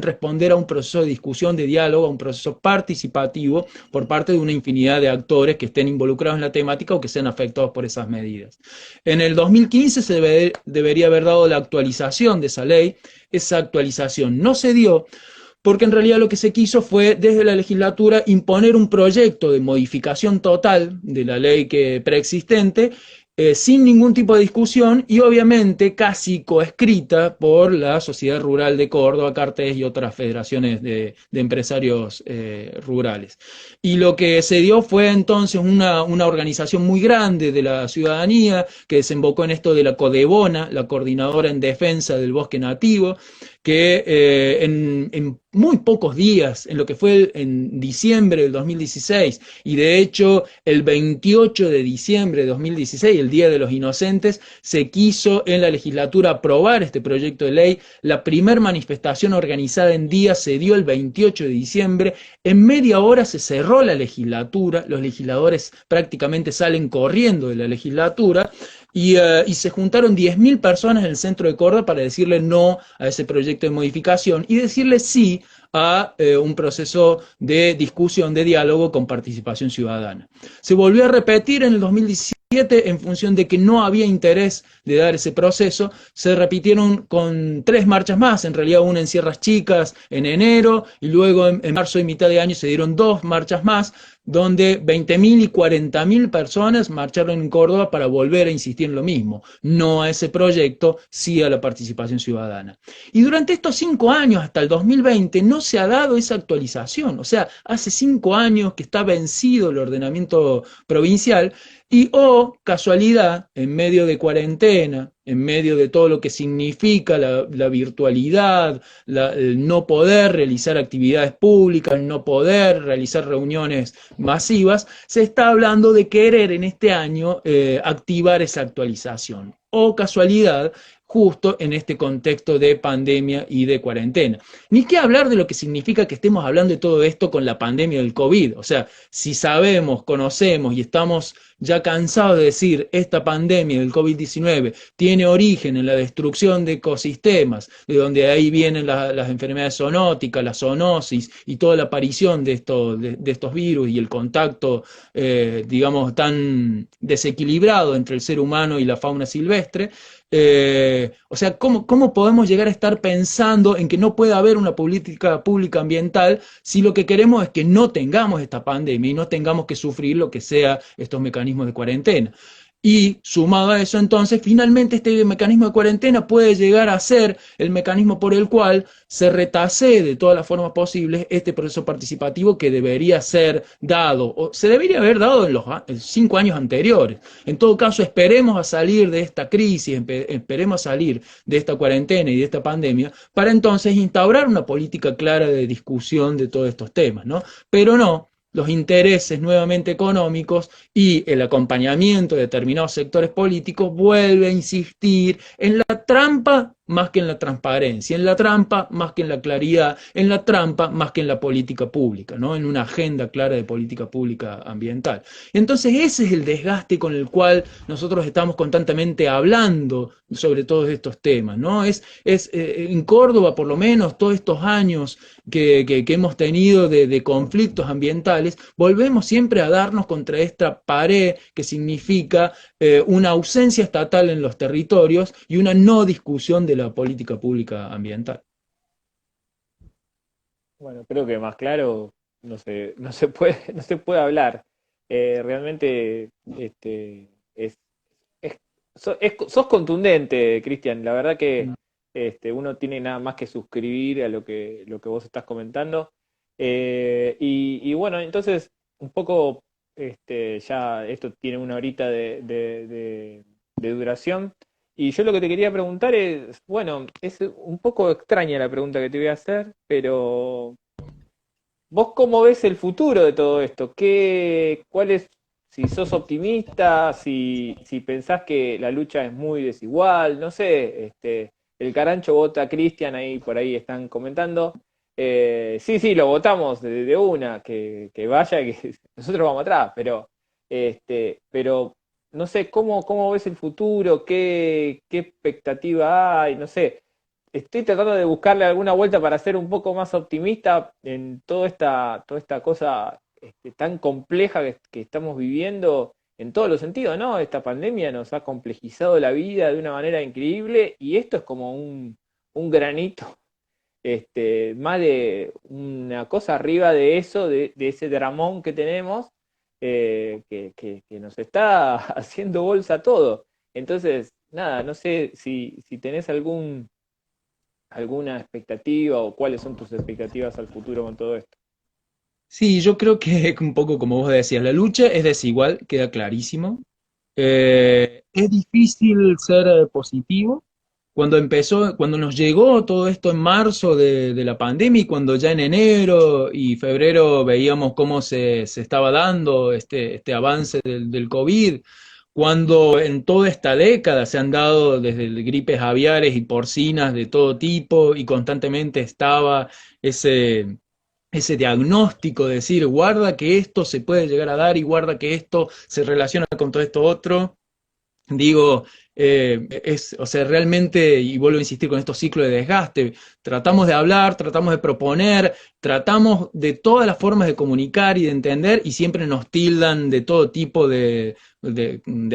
Speaker 2: responder a un proceso de discusión, de diálogo, a un proceso participativo por parte de una infinidad de actores que estén involucrados en la temática o que sean afectados por esas medidas. En el 2015 debería haber dado la actualización de esa ley. Esa actualización no se dio, porque en realidad lo que se quiso fue desde la legislatura imponer un proyecto de modificación total de la ley preexistente, sin ningún tipo de discusión, y obviamente casi coescrita por la Sociedad Rural de Córdoba, Cartes y otras federaciones de empresarios rurales. Y lo que se dio fue entonces una organización muy grande de la ciudadanía, que desembocó en esto de la Codebona, la Coordinadora en Defensa del Bosque Nativo, que en muy pocos días, en lo que fue en diciembre del 2016, y de hecho el 28 de diciembre de 2016, el Día de los Inocentes, se quiso en la legislatura aprobar este proyecto de ley. La primer manifestación organizada en día se dio el 28 de diciembre, en media hora se cerró la legislatura, los legisladores prácticamente salen corriendo de la legislatura, y se juntaron 10.000 personas en el centro de Córdoba para decirle no a ese proyecto de modificación y decirle sí a un proceso de discusión, de diálogo con participación ciudadana. Se volvió a repetir en el 2017 en función de que no había interés de dar ese proceso, se repitieron con 3 marchas más, en realidad una en Sierras Chicas en enero, y luego en marzo y mitad de año se dieron 2 marchas más, donde 20.000 y 40.000 personas marcharon en Córdoba para volver a insistir en lo mismo, no a ese proyecto, sí a la participación ciudadana. Y durante estos 5 años, hasta el 2020, no se ha dado esa actualización, o sea, hace 5 años que está vencido el ordenamiento provincial, y casualidad, en medio de cuarentena, en medio de todo lo que significa la virtualidad, el no poder realizar actividades públicas, el no poder realizar reuniones masivas, se está hablando de querer en este año activar esa actualización. O casualidad, justo en este contexto de pandemia y de cuarentena. Ni qué hablar de lo que significa que estemos hablando de todo esto con la pandemia del COVID. O sea, si sabemos, conocemos y estamos ya cansados de decir esta pandemia del COVID-19 tiene origen en la destrucción de ecosistemas, de donde ahí vienen las enfermedades zoonóticas, la zoonosis y toda la aparición de estos virus y el contacto, digamos, tan desequilibrado entre el ser humano y la fauna silvestre. O sea, ¿cómo podemos llegar a estar pensando en que no puede haber una política pública ambiental si lo que queremos es que no tengamos esta pandemia y no tengamos que sufrir lo que sea estos mecanismos de cuarentena? Y sumado a eso, entonces, finalmente este mecanismo de cuarentena puede llegar a ser el mecanismo por el cual se retasee de todas las formas posibles este proceso participativo que debería ser dado, o se debería haber dado en los 5 años anteriores. En todo caso, esperemos a salir de esta crisis, esperemos a salir de esta cuarentena y de esta pandemia, para entonces instaurar una política clara de discusión de todos estos temas, ¿no? Pero no. Los intereses nuevamente económicos y el acompañamiento de determinados sectores políticos vuelve a insistir en la trampa más que en la transparencia, en la trampa más que en la claridad, en la trampa más que en la política pública, ¿no? En una agenda clara de política pública ambiental. Entonces ese es el desgaste con el cual nosotros estamos constantemente hablando sobre todos estos temas, ¿no? En Córdoba, por lo menos, todos estos años que hemos tenido de conflictos ambientales, volvemos siempre a darnos contra esta pared que significa una ausencia estatal en los territorios y una no discusión de la política pública ambiental.
Speaker 1: Bueno, creo que más claro no se puede hablar. Realmente es- sos contundente, Cristian. La verdad que uno tiene nada más que suscribir a lo que vos estás comentando. Y bueno, entonces, un poco, ya esto tiene una horita de duración. Y yo lo que te quería preguntar es, bueno, es un poco extraña la pregunta que te voy a hacer, pero ¿vos cómo ves el futuro de todo esto? Cuál es, si sos optimista, si pensás que la lucha es muy desigual, no sé, el Carancho vota a Cristian, ahí por ahí están comentando. Sí, sí, lo votamos de una, que vaya, que nosotros vamos atrás, pero no sé, ¿cómo ves el futuro? ¿Qué expectativa hay? No sé, estoy tratando de buscarle alguna vuelta para ser un poco más optimista en toda esta cosa tan compleja que estamos viviendo en todos los sentidos, ¿no? Esta pandemia nos ha complejizado la vida de una manera increíble y esto es como un granito, más de una cosa arriba de eso, de ese dramón que tenemos, que nos está haciendo bolsa todo. Entonces, nada, no sé si tenés alguna expectativa o cuáles son tus expectativas al futuro con todo esto.
Speaker 2: Sí, yo creo que un poco como vos decías, la lucha es desigual, queda clarísimo. Es difícil ser positivo. Cuando nos llegó todo esto en marzo de la pandemia y cuando ya en enero y febrero veíamos cómo se estaba dando este avance del COVID, cuando en toda esta década se han dado desde gripes aviares y porcinas de todo tipo y constantemente estaba ese, ese diagnóstico de decir, guarda que esto se puede llegar a dar y guarda que esto se relaciona con todo esto otro. Digo, o sea, realmente, y vuelvo a insistir con estos ciclos de desgaste, tratamos de hablar, tratamos de proponer, tratamos de todas las formas de comunicar y de entender, y siempre nos tildan de todo tipo de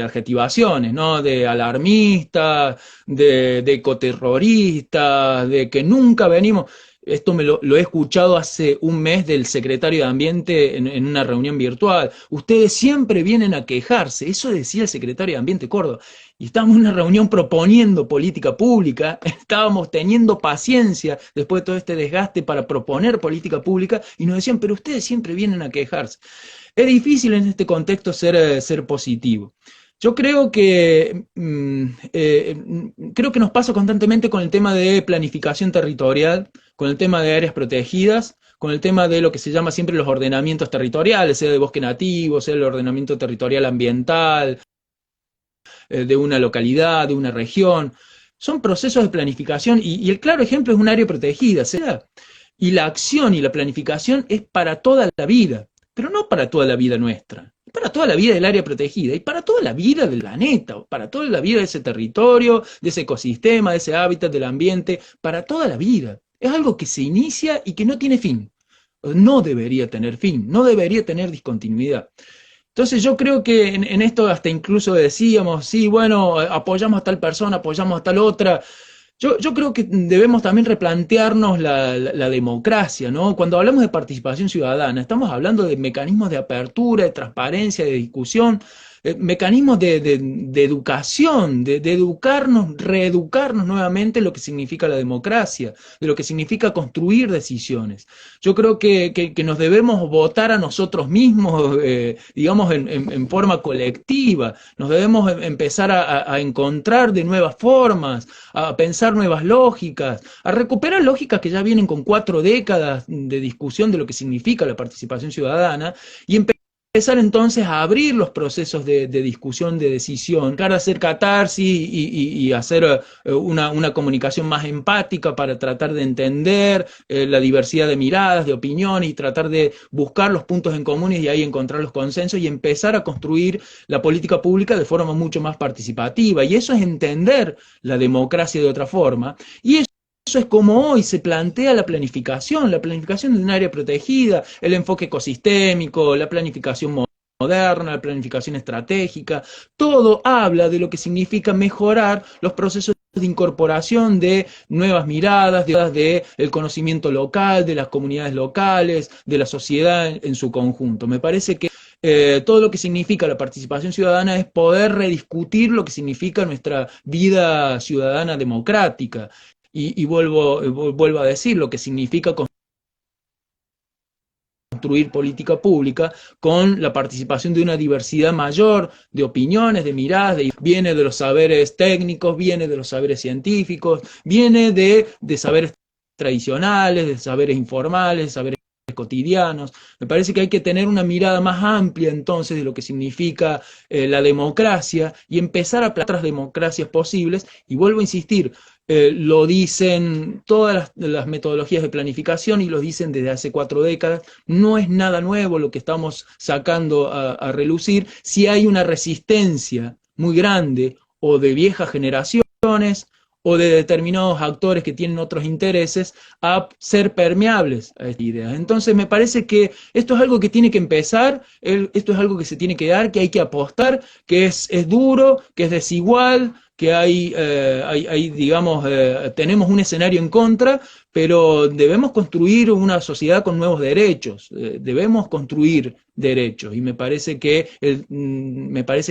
Speaker 2: adjetivaciones, ¿no? De alarmistas, de ecoterroristas, de que nunca venimos. Esto lo he escuchado hace un mes del secretario de Ambiente en una reunión virtual. Ustedes siempre vienen a quejarse. Eso decía el secretario de Ambiente Córdoba. Y estábamos en una reunión proponiendo política pública, estábamos teniendo paciencia después de todo este desgaste para proponer política pública y nos decían, pero ustedes siempre vienen a quejarse. Es difícil en este contexto ser positivo. Yo creo que nos pasa constantemente con el tema de planificación territorial, con el tema de áreas protegidas, con el tema de lo que se llama siempre los ordenamientos territoriales, sea de bosque nativo, sea el ordenamiento territorial ambiental, de una localidad, de una región. Son procesos de planificación y el claro ejemplo es un área protegida. ¿Será? Y la acción y la planificación es para toda la vida, pero no para toda la vida nuestra, es para toda la vida del área protegida y para toda la vida del planeta, para toda la vida de ese territorio, de ese ecosistema, de ese hábitat, del ambiente, para toda la vida. Es algo que se inicia y que no tiene fin. No debería tener fin, no debería tener discontinuidad. Entonces yo creo que en esto hasta incluso decíamos, sí, bueno, apoyamos a tal persona, apoyamos a tal otra. Yo creo que debemos también replantearnos la democracia, ¿no? Cuando hablamos de participación ciudadana, estamos hablando de mecanismos de apertura, de transparencia, de discusión, mecanismos de educación, de educarnos, reeducarnos nuevamente lo que significa la democracia, de lo que significa construir decisiones. Yo creo que nos debemos votar a nosotros mismos, digamos, en forma colectiva, nos debemos empezar a encontrar de nuevas formas, a pensar nuevas lógicas, a recuperar lógicas que ya vienen con 4 décadas de discusión de lo que significa la participación ciudadana y empezar entonces a abrir los procesos de discusión, de decisión, para hacer catarsis y hacer una comunicación más empática para tratar de entender la diversidad de miradas, de opiniones y tratar de buscar los puntos en común y ahí encontrar los consensos y empezar a construir la política pública de forma mucho más participativa. Y eso es entender la democracia de otra forma. Y eso es como hoy se plantea la planificación de un área protegida, el enfoque ecosistémico, la planificación moderna, la planificación estratégica, todo habla de lo que significa mejorar los procesos de incorporación de nuevas miradas, de el conocimiento local, de las comunidades locales, de la sociedad en su conjunto. Me parece que todo lo que significa la participación ciudadana es poder rediscutir lo que significa nuestra vida ciudadana democrática. Y vuelvo a decir lo que significa construir política pública con la participación de una diversidad mayor de opiniones, de miradas, viene de los saberes técnicos, viene de los saberes científicos, viene de saberes tradicionales, de saberes informales, de saberes cotidianos. Me parece que hay que tener una mirada más amplia entonces de lo que significa la democracia y empezar a plantear otras democracias posibles. Y vuelvo a insistir, lo dicen todas las metodologías de planificación y lo dicen desde hace 4 décadas. No es nada nuevo lo que estamos sacando a relucir. Si hay una resistencia muy grande o de viejas generaciones o de determinados actores que tienen otros intereses a ser permeables a esta idea. Entonces me parece que esto es algo que tiene que empezar, esto es algo que se tiene que dar, que hay que apostar, que es duro, que es desigual, que digamos, tenemos un escenario en contra, pero debemos construir una sociedad con nuevos derechos, debemos construir derechos, y me parece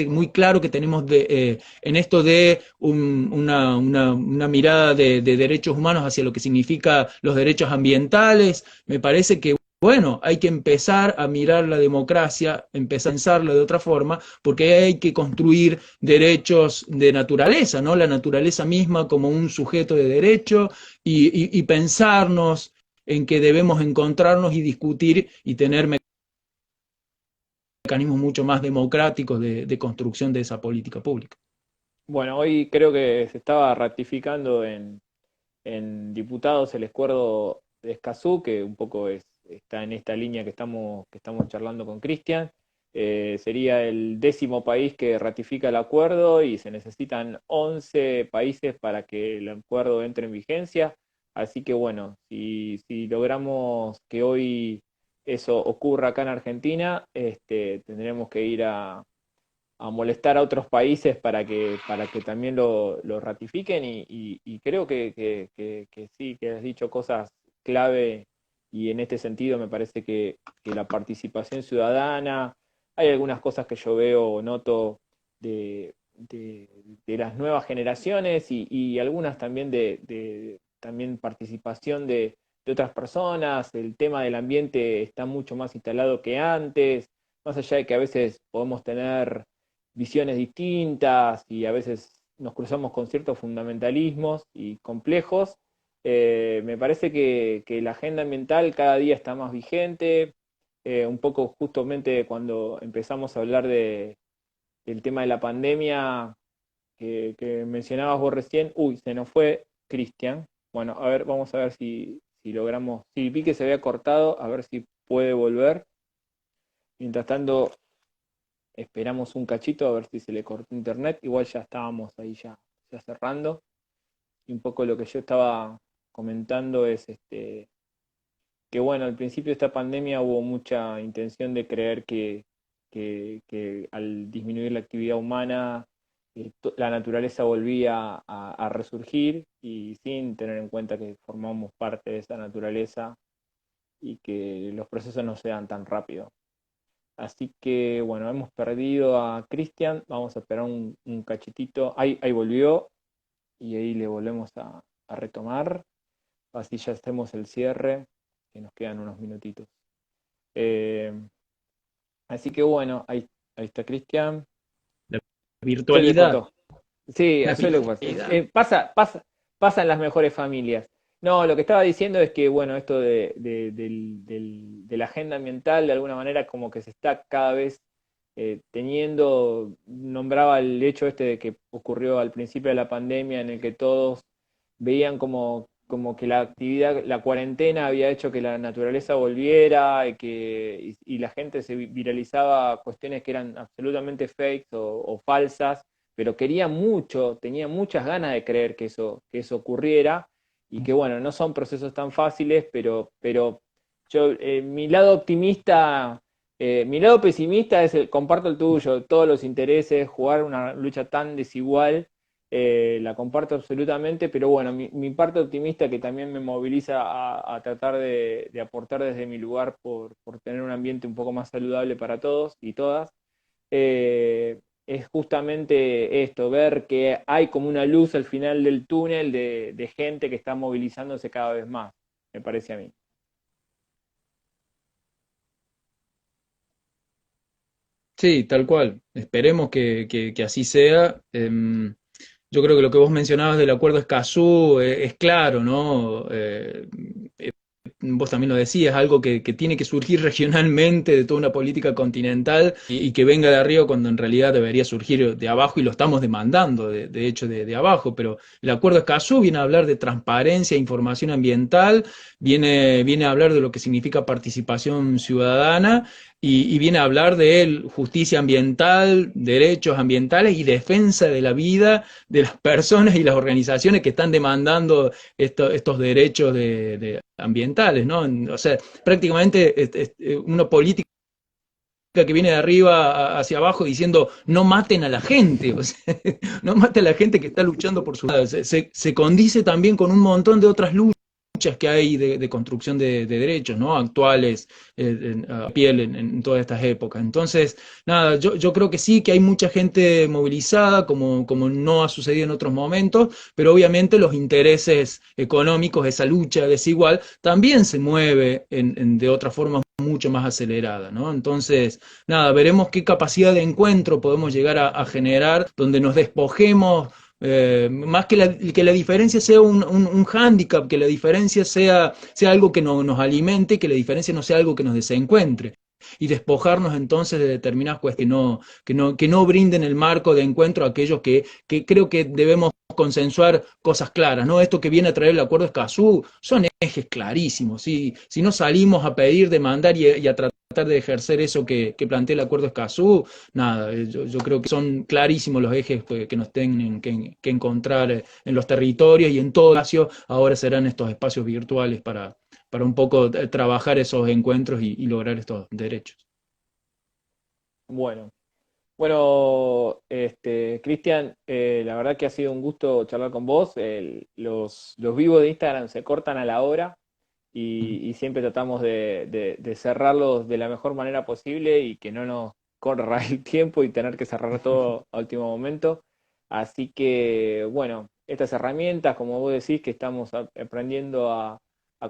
Speaker 2: muy claro que tenemos en esto de una mirada de derechos humanos hacia lo que significa los derechos ambientales, me parece que bueno, hay que empezar a mirar la democracia, empezar a pensarla de otra forma, porque hay que construir derechos de naturaleza, ¿no? La naturaleza misma como un sujeto de derecho y pensarnos en que debemos encontrarnos y discutir y tener mecanismos mucho más democráticos de construcción de esa política pública.
Speaker 1: Bueno, hoy creo que se estaba ratificando en diputados el acuerdo de Escazú, que un poco está en esta línea que estamos charlando con Cristian. Sería el 10º país que ratifica el acuerdo y se necesitan 11 países para que el acuerdo entre en vigencia. Así que bueno, si logramos que hoy eso ocurra acá en Argentina, tendremos que ir a molestar a otros países para que también lo ratifiquen y creo que sí, que has dicho cosas clave y en este sentido me parece que la participación ciudadana, hay algunas cosas que yo veo o noto de las nuevas generaciones y algunas también de también participación de otras personas, el tema del ambiente está mucho más instalado que antes, más allá de que a veces podemos tener visiones distintas y a veces nos cruzamos con ciertos fundamentalismos y complejos, me parece que la agenda ambiental cada día está más vigente, un poco justamente cuando empezamos a hablar del tema de la pandemia que mencionabas vos recién, uy, se nos fue Cristian. Bueno, a ver, vamos a ver si logramos, si vi que se había cortado, a ver si puede volver. Mientras tanto, esperamos un cachito a ver si se le cortó internet. Igual ya estábamos ahí ya cerrando. Y un poco lo que yo estaba comentando es que bueno, al principio de esta pandemia hubo mucha intención de creer que al disminuir la actividad humana, la naturaleza volvía a resurgir y sin tener en cuenta que formamos parte de esa naturaleza y que los procesos no se dan tan rápido. Así que bueno, hemos perdido a Cristian, vamos a esperar un cachitito. Ahí volvió y ahí le volvemos a retomar. Así ya hacemos el cierre, que nos quedan unos minutitos. Eh, Así que bueno, ahí está Cristian.
Speaker 2: La
Speaker 1: Se le
Speaker 2: virtualidad,
Speaker 1: cortó. Sí,
Speaker 2: la
Speaker 1: eso es lo que pasa.
Speaker 2: virtualidad.
Speaker 1: Pasa en las mejores familias. No, lo que estaba diciendo es que, bueno, esto de la agenda ambiental, de alguna manera, como que se está cada vez nombraba el hecho de que ocurrió al principio de la pandemia, en el que todos veían como que la actividad, la cuarentena había hecho que la naturaleza volviera y la gente se viralizaba cuestiones que eran absolutamente fakes o falsas, pero quería mucho, tenía muchas ganas de creer que eso ocurriera y que bueno, no son procesos tan fáciles, pero yo, mi lado pesimista es comparto el tuyo, todos los intereses, jugar una lucha tan desigual, la comparto absolutamente, pero bueno, mi parte optimista que también me moviliza a tratar de aportar desde mi lugar por tener un ambiente un poco más saludable para todos y todas, es justamente esto, ver que hay como una luz al final del túnel de gente que está movilizándose cada vez más, me parece a mí.
Speaker 2: Sí, tal cual. Esperemos que así sea. Yo creo que lo que vos mencionabas del acuerdo Escazú es claro, ¿no? Vos también lo decías, algo que tiene que surgir regionalmente de toda una política continental y que venga de arriba cuando en realidad debería surgir de abajo y lo estamos demandando, de hecho, de abajo. Pero el acuerdo Escazú viene a hablar de transparencia e información ambiental, viene a hablar de lo que significa participación ciudadana y viene a hablar de justicia ambiental, derechos ambientales y defensa de la vida de las personas y las organizaciones que están demandando estos derechos ambientales, ¿no? O sea, prácticamente una política que viene de arriba hacia abajo diciendo no maten a la gente, o sea, no maten a la gente que está luchando por su vida. Se condice también con un montón de otras luchas que hay de construcción de derechos, ¿no? Actuales, a piel en todas estas épocas. Entonces, nada, yo creo que sí, que hay mucha gente movilizada, como no ha sucedido en otros momentos, pero obviamente los intereses económicos, esa lucha desigual, también se mueve de otra forma mucho más acelerada, ¿no? Entonces, nada, veremos qué capacidad de encuentro podemos llegar a generar, donde nos despojemos más que la diferencia sea un hándicap, que la diferencia sea algo que nos alimente, que la diferencia no sea algo que nos desencuentre. Y despojarnos entonces de determinadas cuestiones que no brinden el marco de encuentro a aquellos que creo que debemos consensuar cosas claras, ¿no? Esto que viene a traer el acuerdo Escazú son ejes clarísimos, ¿sí? Si no salimos a pedir, demandar y a tratar tratar de ejercer eso que plantea el Acuerdo Escazú, nada, yo creo que son clarísimos los ejes que nos tienen que encontrar en los territorios y en todo caso ahora serán estos espacios virtuales para un poco trabajar esos encuentros y lograr estos derechos.
Speaker 1: Bueno, bueno, Cristian, la verdad que ha sido un gusto charlar con vos. Los vivos de Instagram se cortan a la hora y siempre tratamos de cerrarlos de la mejor manera posible y que no nos corra el tiempo y tener que cerrar todo a último momento. Así que, bueno, estas herramientas, como vos decís, que estamos aprendiendo a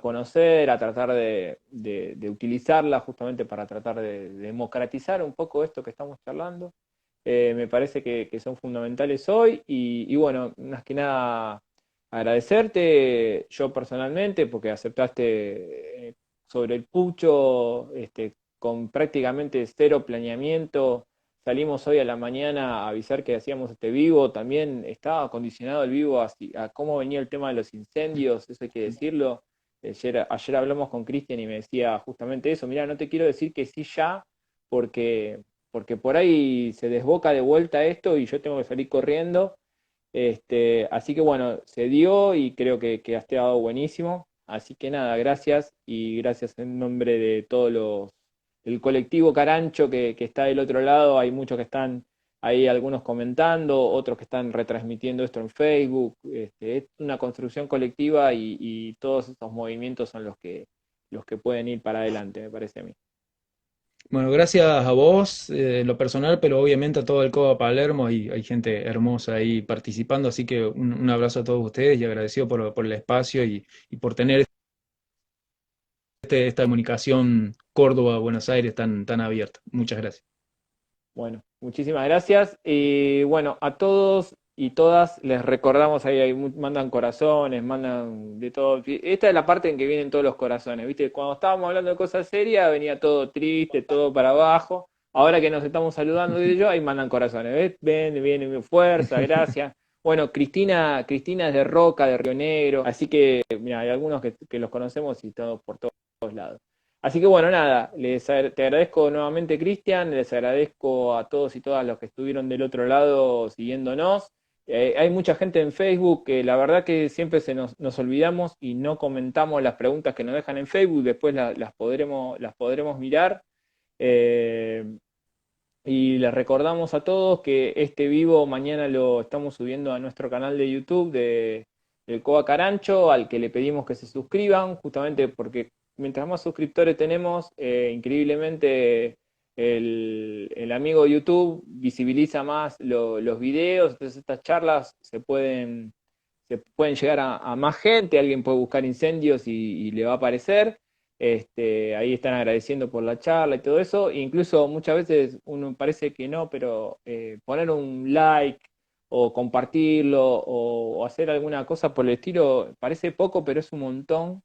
Speaker 1: conocer, a tratar de utilizarlas justamente para tratar de democratizar un poco esto que estamos charlando, me parece que son fundamentales hoy y bueno, más que nada agradecerte yo personalmente porque aceptaste sobre el pucho, con prácticamente cero planeamiento. Salimos hoy a la mañana a avisar que hacíamos este vivo. También estaba condicionado el vivo a cómo venía el tema de los incendios, eso hay que decirlo. Ayer hablamos con Cristian y me decía justamente eso. Mira, no te quiero decir que sí ya, porque, porque por ahí se desboca de vuelta esto y yo tengo que salir corriendo. Así que bueno, se dio y creo que has quedado buenísimo. Así que nada, gracias y gracias en nombre de todos el colectivo Carancho que está del otro lado. Hay muchos que están ahí, algunos comentando, otros que están retransmitiendo esto en Facebook. Es una construcción colectiva y todos esos movimientos son los que pueden ir para adelante, me parece a mí.
Speaker 2: Bueno, gracias a vos, en lo personal, pero obviamente a todo el COA Palermo y hay gente hermosa ahí participando, así que un abrazo a todos ustedes y agradecido por el espacio y por tener esta comunicación Córdoba-Buenos Aires tan abierta. Muchas gracias.
Speaker 1: Bueno, muchísimas gracias. Y bueno, a todos y todas les recordamos ahí, mandan corazones, mandan de todo. Esta es la parte en que vienen todos los corazones, ¿viste? Cuando estábamos hablando de cosas serias, venía todo triste, todo para abajo. Ahora que nos estamos saludando de ellos, ahí mandan corazones, ¿ves? Ven, viene fuerza, gracias. Bueno, Cristina es de Roca, de Río Negro, así que mira, hay algunos que los conocemos y todos por todos lados. Así que bueno, nada, te agradezco nuevamente, Cristian, les agradezco a todos y todas los que estuvieron del otro lado siguiéndonos. Hay mucha gente en Facebook que la verdad que siempre nos olvidamos y no comentamos las preguntas que nos dejan en Facebook, después las podremos mirar. Eh, y les recordamos a todos que este vivo mañana lo estamos subiendo a nuestro canal de YouTube del Coa Carancho, al que le pedimos que se suscriban, justamente porque mientras más suscriptores tenemos, increíblemente el amigo de YouTube visibiliza más los videos, entonces estas charlas se pueden llegar a más gente, alguien puede buscar incendios y le va a aparecer. Ahí están agradeciendo por la charla y todo eso. Incluso muchas veces uno parece que no, pero poner un like o compartirlo o hacer alguna cosa por el estilo parece poco, pero es un montón.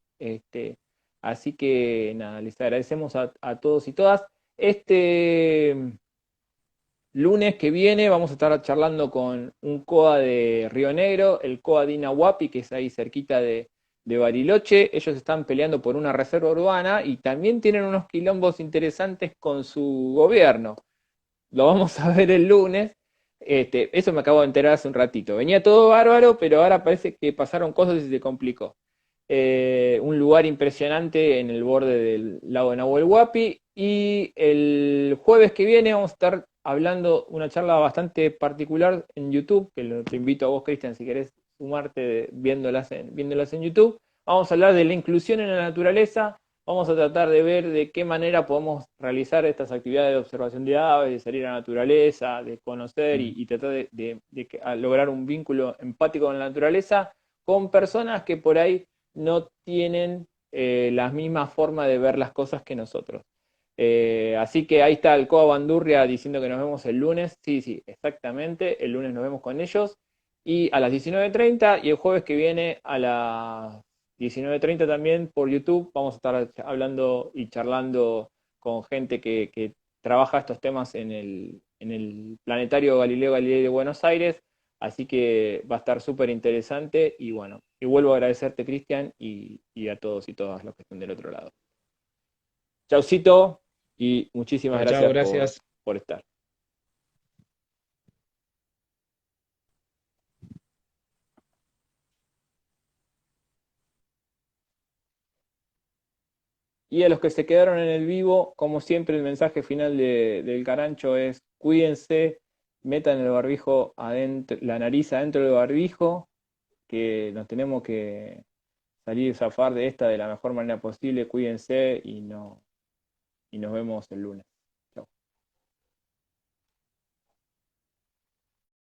Speaker 1: Así que nada, les agradecemos a todos y todas. Este lunes que viene vamos a estar charlando con un COA de Río Negro, el COA de Inahuapi, que es ahí cerquita de Bariloche. Ellos están peleando por una reserva urbana y también tienen unos quilombos interesantes con su gobierno. Lo vamos a ver el lunes. Eso me acabo de enterar hace un ratito. Venía todo bárbaro, pero ahora parece que pasaron cosas y se complicó. Un lugar impresionante en el borde del lago de Nahuel Huapi. Y el jueves que viene vamos a estar hablando una charla bastante particular en YouTube, que te invito a vos, Cristian, si querés sumarte viéndolas en YouTube. Vamos a hablar de la inclusión en la naturaleza. Vamos a tratar de ver de qué manera podemos realizar estas actividades de observación de aves, de salir a la naturaleza, de conocer y tratar de lograr un vínculo empático con la naturaleza con personas que por ahí no tienen la misma forma de ver las cosas que nosotros. Así que ahí está el Coa Bandurria diciendo que nos vemos el lunes. Sí, sí, exactamente. El lunes nos vemos con ellos. Y a las 19:30 y el jueves que viene a las 19:30 también por YouTube vamos a estar hablando y charlando con gente que trabaja estos temas en el Planetario Galileo Galilei de Buenos Aires. Así que va a estar súper interesante y bueno, y vuelvo a agradecerte, Cristian, y a todos y todas los que están del otro lado. Chaucito. y muchísimas
Speaker 2: Chao, chao,
Speaker 1: gracias
Speaker 2: gracias.
Speaker 1: por estar. Y a los que se quedaron en el vivo, como siempre, el mensaje final del Carancho es: cuídense, metan el barbijo adentro, la nariz adentro del barbijo, que nos tenemos que salir, zafar de esta de la mejor manera posible. Cuídense y nos vemos el lunes.